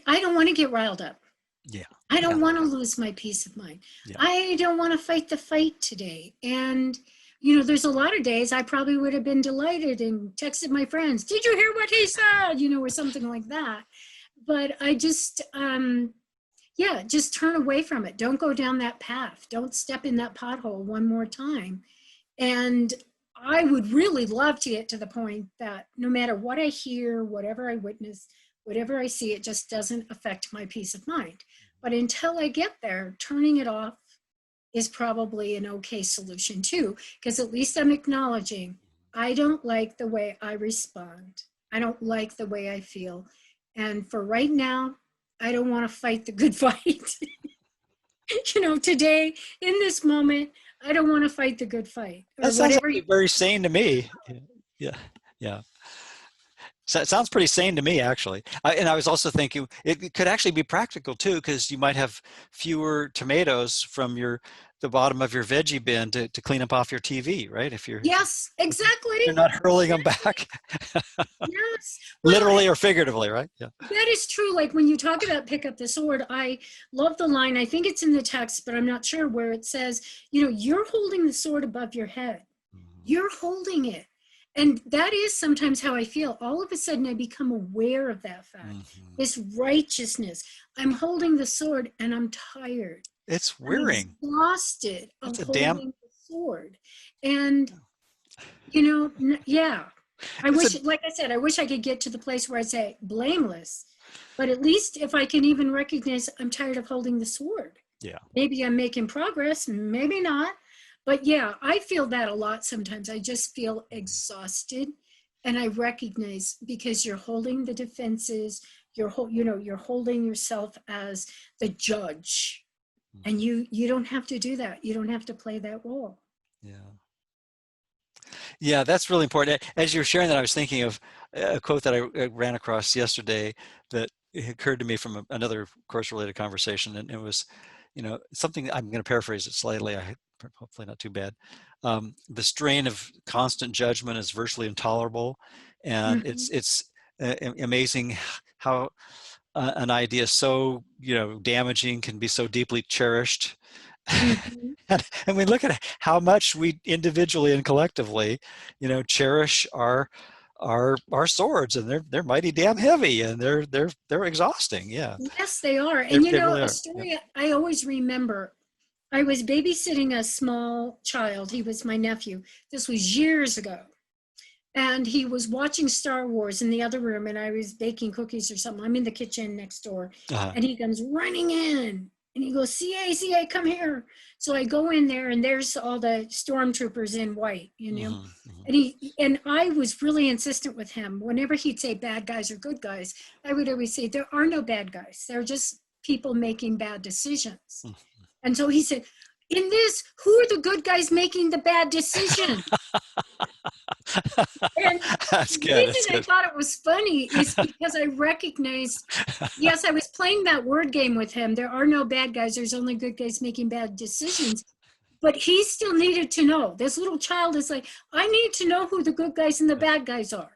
I don't want to get riled up. Yeah. I Yeah. don't want to lose my peace of mind. Yeah. I don't want to fight the fight today. And, you know, there's a lot of days I probably would have been delighted and texted my friends, did you hear what he said? You know, or something like that. But I just, yeah, just turn away from it. Don't go down that path. Don't step in that pothole one more time. And I would really love to get to the point that no matter what I hear, whatever I witness, whatever I see, it just doesn't affect my peace of mind. But until I get there, turning it off is probably an okay solution too, because at least I'm acknowledging I don't like the way I respond. I don't like the way I feel. And for right now, I don't want to fight the good fight. You know, today, in this moment, I don't want to fight the good fight, or That sounds whatever. actually very sane to me. Yeah. Yeah. So it sounds pretty sane to me, actually. And I was also thinking it could actually be practical too, because you might have fewer tomatoes from the bottom of your veggie bin to clean up off your TV, right? If Yes, exactly. you're not hurling them back, Yes. Well, literally or figuratively, right? Yeah. that is true. Like when you talk about pick up the sword, I love the line. I think it's in the text, but I'm not sure, where it says, you know, you're holding the sword above your head. You're holding it. And that is sometimes how I feel. All of a sudden, I become aware of that fact. Mm-hmm. This righteousness. I'm holding the sword and I'm tired. It's I'm wearing. exhausted of It's a damn. holding the sword. And, you know, yeah. I It's a. wish, like I said, I wish I could get to the place where I say blameless. But at least if I can even recognize I'm tired of holding the sword. Yeah. Maybe I'm making progress, maybe not. But yeah, I feel that a lot sometimes. I just feel exhausted. And I recognize, because you're holding the defenses, you're holding yourself as the judge. And you don't have to do that. You don't have to play that role. Yeah. Yeah, that's really important. As you were sharing that, I was thinking of a quote that I ran across yesterday that occurred to me from another course-related conversation, and it was, you know, something. I'm going to paraphrase it slightly. Hopefully not too bad. The strain of constant judgment is virtually intolerable, and Mm-hmm. it's amazing how an idea so, you know, damaging can be so deeply cherished. Mm-hmm. And we look at how much we individually and collectively, you know, cherish our swords, and they're mighty damn heavy, and they're exhausting. Yeah, Yes, they are. And you they know, really a are. Yep. story I always remember, I was babysitting a small child. He was my nephew. This was years ago. And he was watching Star Wars in the other room, and I was baking cookies or something. I'm in the kitchen next door. Uh-huh. And he comes running in, and he goes, CA, come here. So I go in there, and there's all the stormtroopers in white, you know. And I was really insistent with him. Whenever he'd say bad guys or good guys, I would always say, there are no bad guys. They're just people making bad decisions. And so he said, in this, who are the good guys making the bad decision? And That's the good. That's reason I good. thought it was funny is because I recognized, yes, I was playing that word game with him. There are no bad guys. There's only good guys making bad decisions. But he still needed to know. This little child is like, I need to know who the good guys and the bad guys are.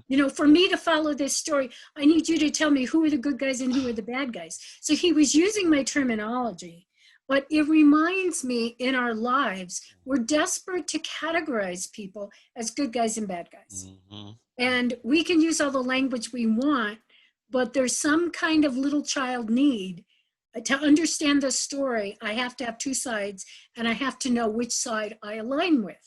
You know, for me to follow this story, I need you to tell me who are the good guys and who are the bad guys. So he was using my terminology, But it reminds me in our lives, we're desperate to categorize people as good guys and bad guys. Mm-hmm. And we can use all the language we want, but there's some kind of little child need to understand the story. I have to have two sides, and I have to know which side I align with.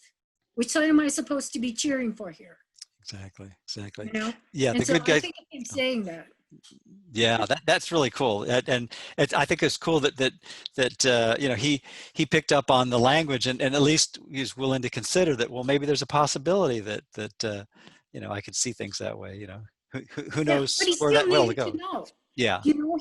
Which side am I supposed to be cheering for here? Exactly. Exactly. You know? Yeah. And The so good I guy. think I keep saying that. Yeah, that's really cool, and I think it's cool that you know, he picked up on the language, and at least he's willing to consider that. Well, maybe there's a possibility that you know, I could see things that way. You know, who Yeah, but knows he where still that will to needed to go? know. Yeah, You know,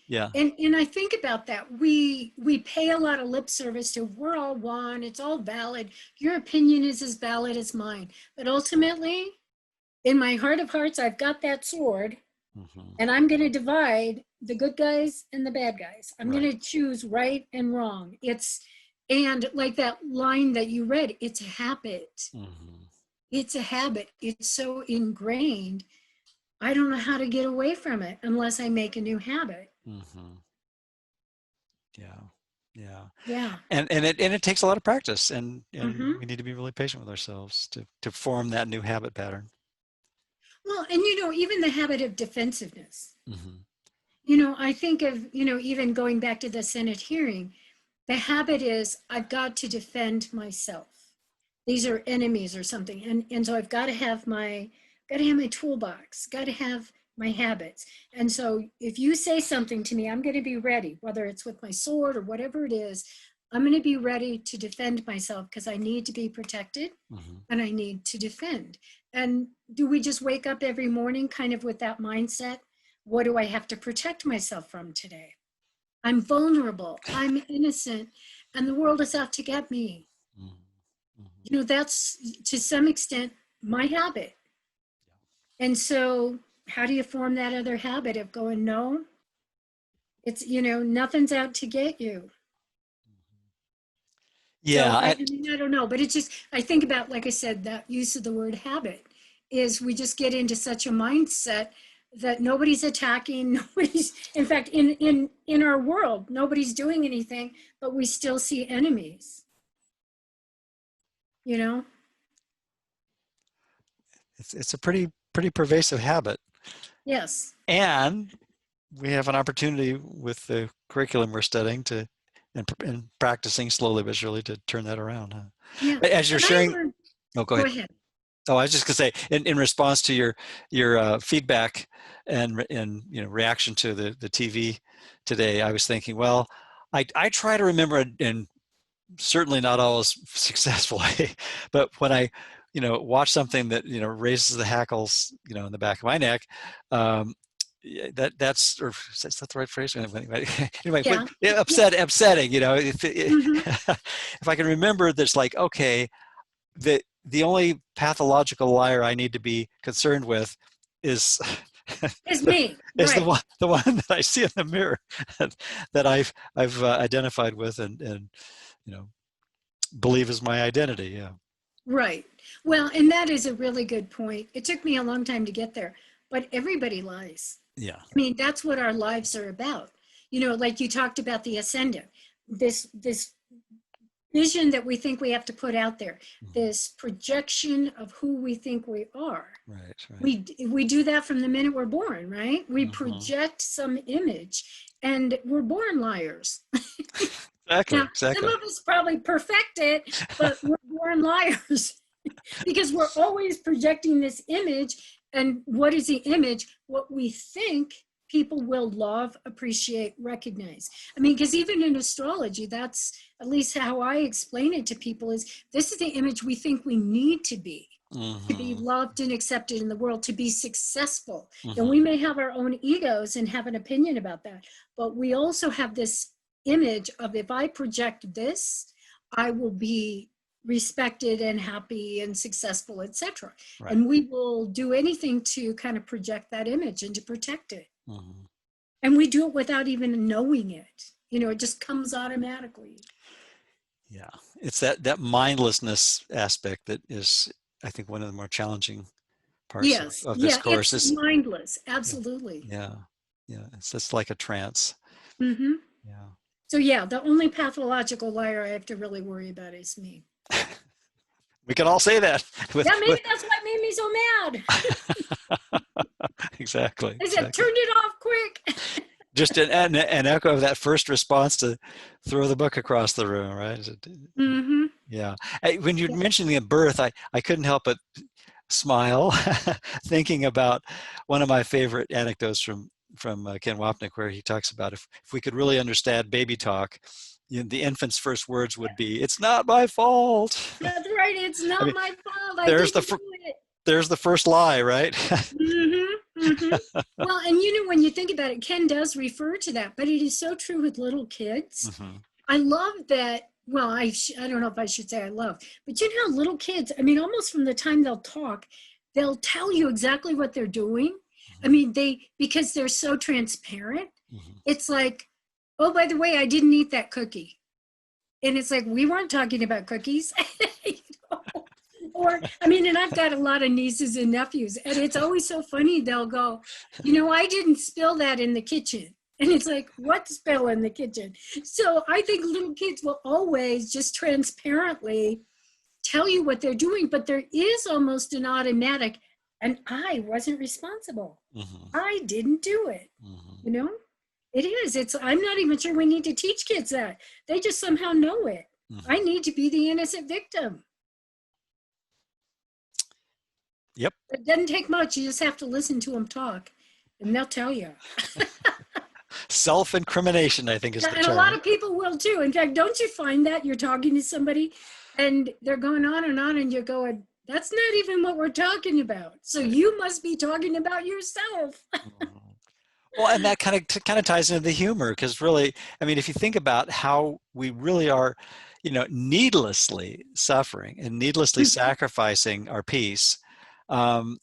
yeah, and I think about that. We pay a lot of lip service to we're all one, it's all valid. Your opinion is as valid as mine. But ultimately, in my heart of hearts, I've got that sword, hmm, and I'm going to divide the good guys and the bad guys. I'm going right, to choose right and wrong. And like that line that you read, it's a habit. hmm, It's a habit. It's so ingrained. I don't know how to get away from it unless I make a new habit. hmm, yeah, yeah, Yeah. and it takes a lot of practice, and Hmm. we need to be really patient with ourselves to form that new habit pattern. Well, and you know, even the habit of defensiveness. Hmm. You know, I think of, you know, even going back to the Senate hearing, the habit is I've got to defend myself. These are enemies or something. And so I've got to have my toolbox, got to have my habits. And so if you say something to me, I'm going to be ready, whether it's with my sword or whatever it is, I'm going to be ready to defend myself because I need to be protected Hmm. and I need to defend. And do we just wake up every morning kind of with that mindset? What do I have to protect myself from today? I'm vulnerable, I'm innocent, and the world is out to get me. Hmm. Hmm. You know, that's to some extent my habit. And so, how do you form that other habit of going, no, it's, you know, nothing's out to get you. So, Yeah, I mean, I don't know, but it's just, I think about, like I said, that use of the word habit is we just get into such a mindset that nobody's attacking, nobody's, in fact, in our world, nobody's doing anything, but we still see enemies, you know? it's a pretty pervasive habit, Yes. and we have an opportunity with the curriculum we're studying to and practicing slowly but surely to turn that around. Yeah. As you're And I sharing, learned, oh, go go ahead. ahead. Oh, I was just gonna say, in response to your feedback and you know, reaction to the TV today, I was thinking, well, I try to remember, and certainly not always successfully, but when I, you know, watch something that, you know, raises the hackles, you know, in the back of my neck, um, yeah, that's, or is that the right phrase? Anyway, anyway, Yeah. yeah, Yeah. upsetting, you know, Hmm. if I can remember that's like, okay, the only pathological liar I need to be concerned with is It's me. is Right. the one that I see in the mirror that I've identified with, and you know, believe is my identity. Yeah. Right. Well, and that is a really good point. It took me a long time to get there, but everybody lies. Yeah. I mean, that's what our lives are about. You know, like you talked about the ascendant, this vision that we think we have to put out there, Mhm. this projection of who we think we are. Right. Right. We do that from the minute we're born, right? We Hmm. project some image, and we're born liars. Exactly. Now, some Exactly. of us probably perfect it, but we're born liars because we're always projecting this image. And what is the image? What we think people will love, appreciate, recognize. I mean, because even in astrology, that's at least how I explain it to people is this is the image we think we need to be Hmm. loved and accepted in the world, to be successful. And we Hmm. may have our own egos and have an opinion about that, but we also have this image of if I project this, I will be respected and happy and successful, etc. Right. And we will do anything to kind of project that image and to protect it. Hmm. And we do it without even knowing it. You know, it just comes automatically. Yeah. It's that mindlessness aspect that is, I think, one of the more challenging parts Yes, of this yeah, course. it's Is mindless, yeah, absolutely. yeah, yeah. It's just like a trance. Hmm. Yeah. So yeah, the only pathological liar I have to really worry about is me. We can all say that. Yeah, maybe that's what made me so mad. Exactly. I said, turn it off quick. Just an echo of that first response to throw the book across the room, right? Mm-hmm. Yeah. Hey, when you're Yeah. mentioning a birth, I couldn't help but smile thinking about one of my favorite anecdotes from Ken Wapnick, where he talks about if we could really understand baby talk, the infant's first words would be, "It's not my fault." That's right. It's I not mean, my fault. I there's didn't do it. the first lie, right? Mm-hmm. Mm-hmm. Well, and when you think about it, Ken does refer to that, but it is so true with little kids. Hmm. I love that. Well, I don't know if I should say I love, but you know, little kids, I mean, almost from the time they'll talk, they'll tell you exactly what they're doing. I mean, because they're so transparent, Hmm. it's like, oh, by the way, I didn't eat that cookie. And it's like, we weren't talking about cookies. You know? Or, I mean, and I've got a lot of nieces and nephews, and it's always so funny. They'll go, I didn't spill that in the kitchen. And it's like, what spill in the kitchen? So I think little kids will always just transparently tell you what they're doing, but there is almost an automatic, and I wasn't responsible. Hmm. I didn't do it. Hmm. You know, it is. I'm not even sure we need to teach kids that. They just somehow know it. I Hmm. need to be the innocent victim. Yep. It doesn't take much. You just have to listen to them talk, and they'll tell you. Self-incrimination, I think, is the And a lot term. of people will too. In fact, don't you find that you're talking to somebody and they're going on, and you're going, that's not even what we're talking about. So Right. you must be talking about yourself. Mhm. Well, and that kind of ties into the humor, because really, I mean, if you think about how we really are, needlessly suffering and needlessly sacrificing our peace, and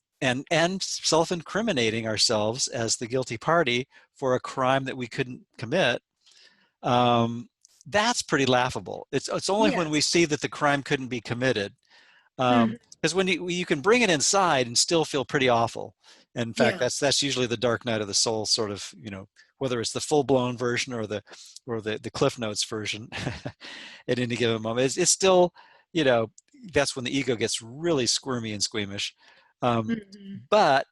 self-incriminating ourselves as the guilty party for a crime that we couldn't commit, um, that's pretty laughable. It's only when we Yes. see that the crime couldn't be committed, Mhm. because when you can bring it inside and still feel pretty awful. And in fact, Yeah. that's usually the dark night of the soul, sort of, whether it's the full-blown version or the Cliff Notes version at any given moment. It's still, you know, that's when the ego gets really squirmy and squeamish. Mhm. But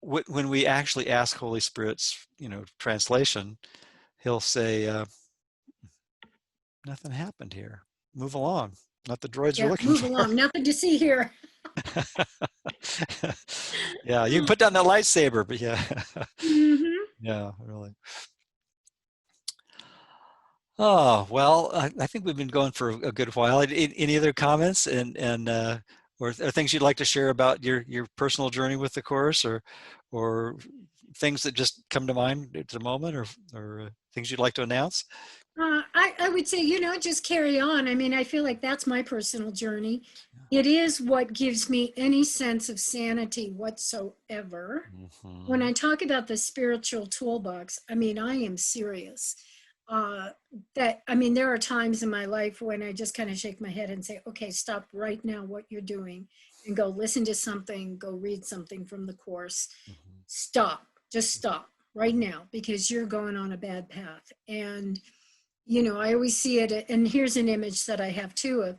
when we actually ask Holy Spirit's, translation, he'll say, nothing happened here. Move along. Not the droids you're Yeah. looking Move for. along. Nothing to see here. Yeah, you can put down that lightsaber, but yeah. Hmm. Yeah, really. Oh, well, I think we've been going for a good while. Any other comments or things you'd like to share about your personal journey with the course, or things that just come to mind at the moment, or things you'd like to announce? I would say, just carry on. I mean, I feel like that's my personal journey. It is what gives me any sense of sanity whatsoever. When Hmm. I talk about the spiritual toolbox, I mean, I am serious. I mean, there are times in my life when I just kind of shake my head and say, okay, stop right now what you're doing and go listen to something, go read something from the course. Hmm. Stop, just stop right now because you're going on a bad path. And I always see it, and here's an image that I have too of,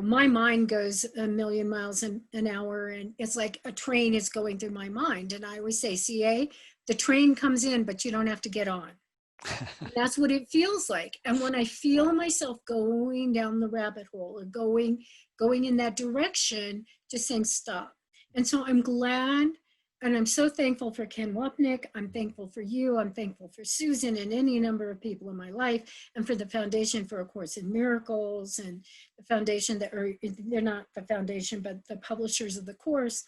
my mind goes a million miles an hour, and it's like a train is going through my mind. And I always say, CA, the train comes in, but you don't have to get on. And that's what it feels like. And when I feel myself going down the rabbit hole or going in that direction, just saying stop. And so I'm glad, and I'm so thankful for Ken Wapnick. I'm thankful for you. I'm thankful for Susan and any number of people in my life, and for the Foundation for A Course in Miracles, and the foundation they're not the foundation, but the publishers of the course,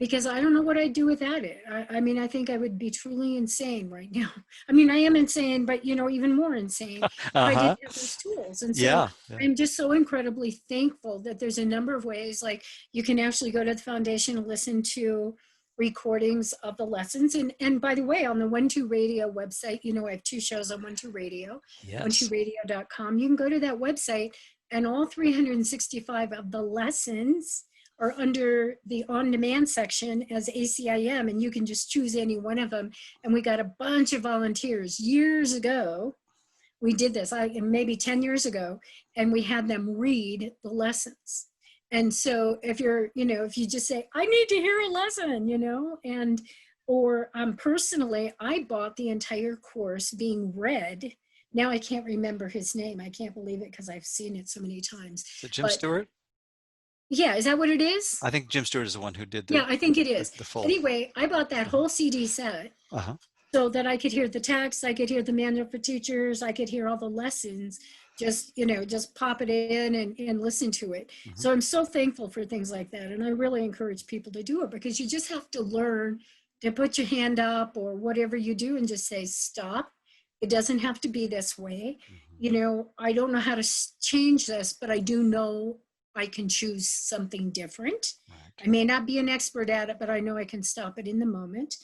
because I don't know what I'd do without it. I mean, I think I would be truly insane right now. I mean, I am insane, but even more insane if I Uh-huh. didn't have those tools. And so Yeah. Yeah. I'm just so incredibly thankful that there's a number of ways, like you can actually go to the foundation and listen to recordings of the lessons. And by the way, on the 12 Radio website, I have two shows on 12 Radio, Yes. 12radio.com. You can go to that website, and all 365 of the lessons are under the on-demand section as ACIM, and you can just choose any one of them. And we got a bunch of volunteers years ago we did this, maybe 10 years ago, and we had them read the lessons. And so if you're, if you just say, I need to hear a lesson, or personally, I bought the entire course being read. Now I can't remember his name. I can't believe it because I've seen it so many times. Is it Jim Stewart? Yeah, is that what it is? I think Jim Stewart is the one who did the. Yeah, I think it is. The full. Anyway, I bought that whole CD set so that I could hear the text, I could hear the manual for teachers, I could hear all the lessons, just pop it in and listen to it. So I'm so thankful for things like that. And I really encourage people to do it, because you just have to learn to put your hand up or whatever you do and just say, stop. It doesn't have to be this way. I don't know how to change this, but I do know I can choose something different. Right. I may not be an expert at it, but I know I can stop it in the moment.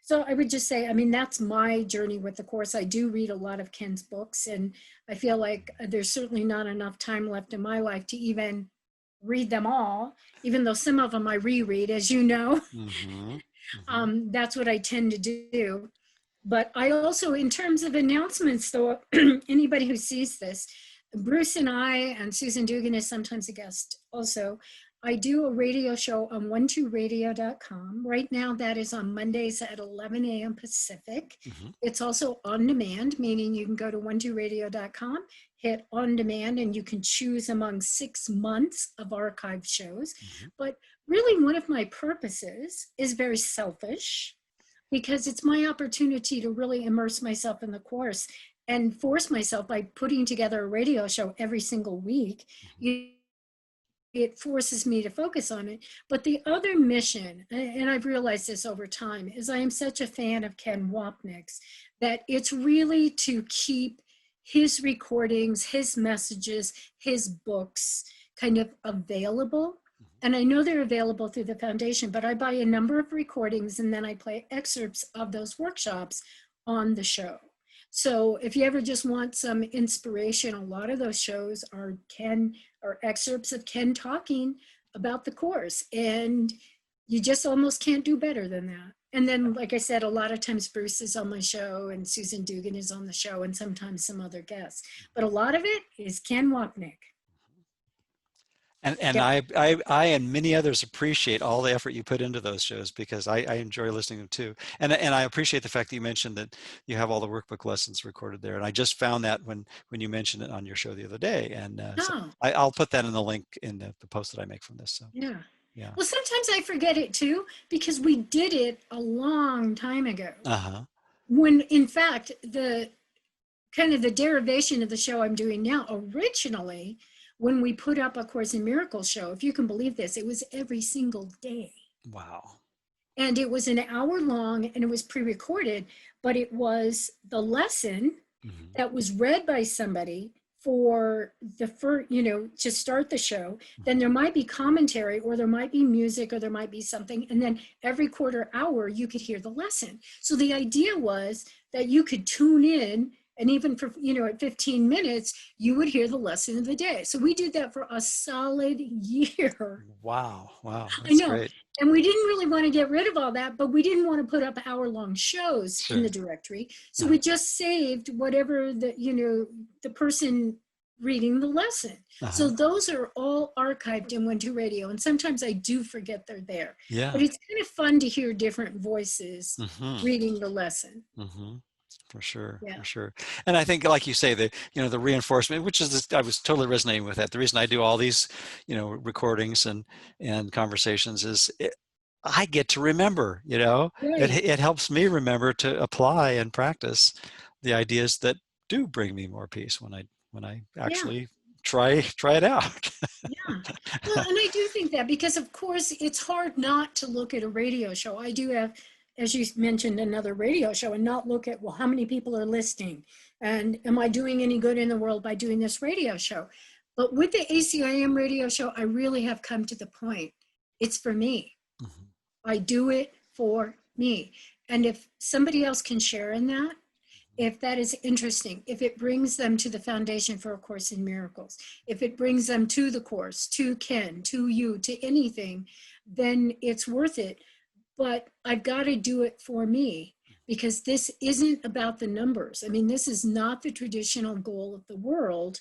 So I would just say, that's my journey with the course. I do read a lot of Ken's books, and I feel like there's certainly not enough time left in my life to even read them all, even though some of them I reread, as you know. That's what I tend to do. But I also, in terms of announcements, though, anybody who sees this, Bruce and I, and Susan Dugan is sometimes a guest also, I do a radio show on 12radio.com. Right now, that is on Mondays at 11 a.m. Pacific. It's also on demand, meaning you can go to 12radio.com, hit on demand, and you can choose among 6 months of archived shows. But really, one of my purposes is very selfish, because it's my opportunity to really immerse myself in the course and force myself by putting together a radio show every single week. It forces me to focus on it. But the other mission, and I've realized this over time, is I am such a fan of Ken Wapnick's that it's really to keep his recordings, his messages, his books kind of available. And I know they're available through the foundation, but I buy a number of recordings and then I play excerpts of those workshops on the show. So if you ever just want some inspiration, a lot of those shows are excerpts of Ken talking about the course, and you just almost can't do better than that. And then, like I said, a lot of times Bruce is on my show and Susan Dugan is on the show, and sometimes some other guests. But a lot of it is Ken Wapnick. And yeah. I and many others appreciate all the effort you put into those shows, because I enjoy listening to them too. And I appreciate the fact that you mentioned that you have all the workbook lessons recorded there. And I just found that when you mentioned it on your show the other day. And so I'll put that in the link in the post that I make from this. So yeah. Well, sometimes I forget it too, because we did it a long time ago. When in fact, the derivation of the show I'm doing now, originally, when we put up A Course in Miracles show, if you can believe this, it was every single day. Wow. And it was an hour long, and it was pre-recorded, but it was the lesson that was read by somebody for the first, to start the show. Then there might be commentary, or there might be music, or there might be something. And then every quarter hour, you could hear the lesson. So the idea was that you could tune in, and even for, at 15 minutes, you would hear the lesson of the day. So we did that for a solid year. Wow. That's I know. Great. And we didn't really want to get rid of all that, but we didn't want to put up hour-long shows in the directory. So we just saved whatever the person reading the lesson. So those are all archived in 12 Radio. And sometimes I do forget they're there. Yeah. But it's kind of fun to hear different voices reading the lesson. For sure. And I think, like you say, the reinforcement, which is I was totally resonating with that. The reason I do all these, recordings and conversations is I get to remember, Right. It helps me remember to apply and practice the ideas that do bring me more peace when I actually try it out. Well, and I do think that, because of course it's hard not to look at a radio show. I do have, as you mentioned, another radio show, and not look at, well, how many people are listening? And am I doing any good in the world by doing this radio show? But with the ACIM radio show, I really have come to the point, it's for me. I do it for me. And if somebody else can share in that, if that is interesting, if it brings them to the Foundation for A Course in Miracles, if it brings them to the course, to Ken, to you, to anything, then it's worth it. But I've got to do it for me, because this isn't about the numbers. I mean, this is not the traditional goal of the world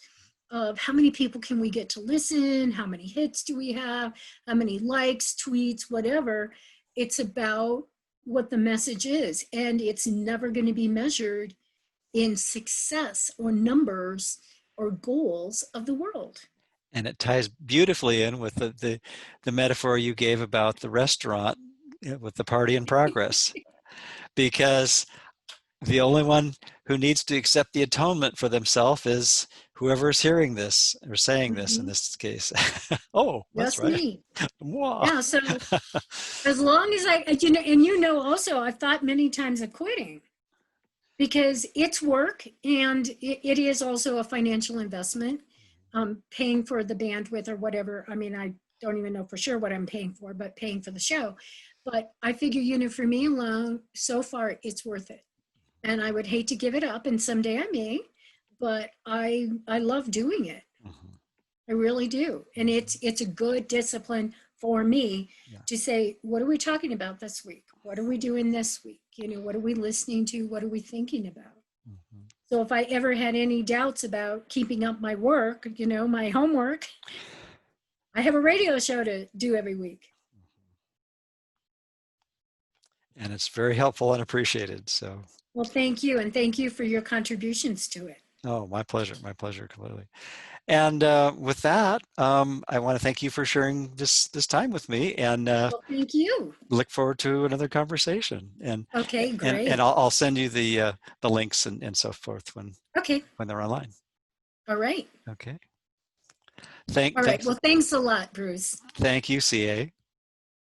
of how many people can we get to listen, how many hits do we have, how many likes, tweets, whatever. It's about what the message is, and it's never going to be measured in success or numbers or goals of the world. And it ties beautifully in with the metaphor you gave about the restaurant, with the party in progress, because the only one who needs to accept the atonement for themselves is whoever is hearing this or saying this in this case. Oh, that's That's right. me. Yeah, so as long as and also, I've thought many times of quitting because it's work, and it is also a financial investment, paying for the bandwidth or whatever. I mean, I don't even know for sure what I'm paying for, but paying for the show. But I figure, for me alone, so far, it's worth it. And I would hate to give it up, and someday I may, but I love doing it. I really do. And it's a good discipline for me to say, what are we talking about this week? What are we doing this week? What are we listening to? What are we thinking about? So if I ever had any doubts about keeping up my work, my homework, I have a radio show to do every week. And it's very helpful and appreciated. So, well, thank you. And thank you for your contributions to it. Oh, my pleasure. My pleasure, completely. And with that, I want to thank you for sharing this time with me, and well, thank you. Look forward to another conversation. And okay, great. And I'll send you the links and so forth when they're online. All right. Okay. All right. Well, thanks a lot, Bruce. Thank you, CA.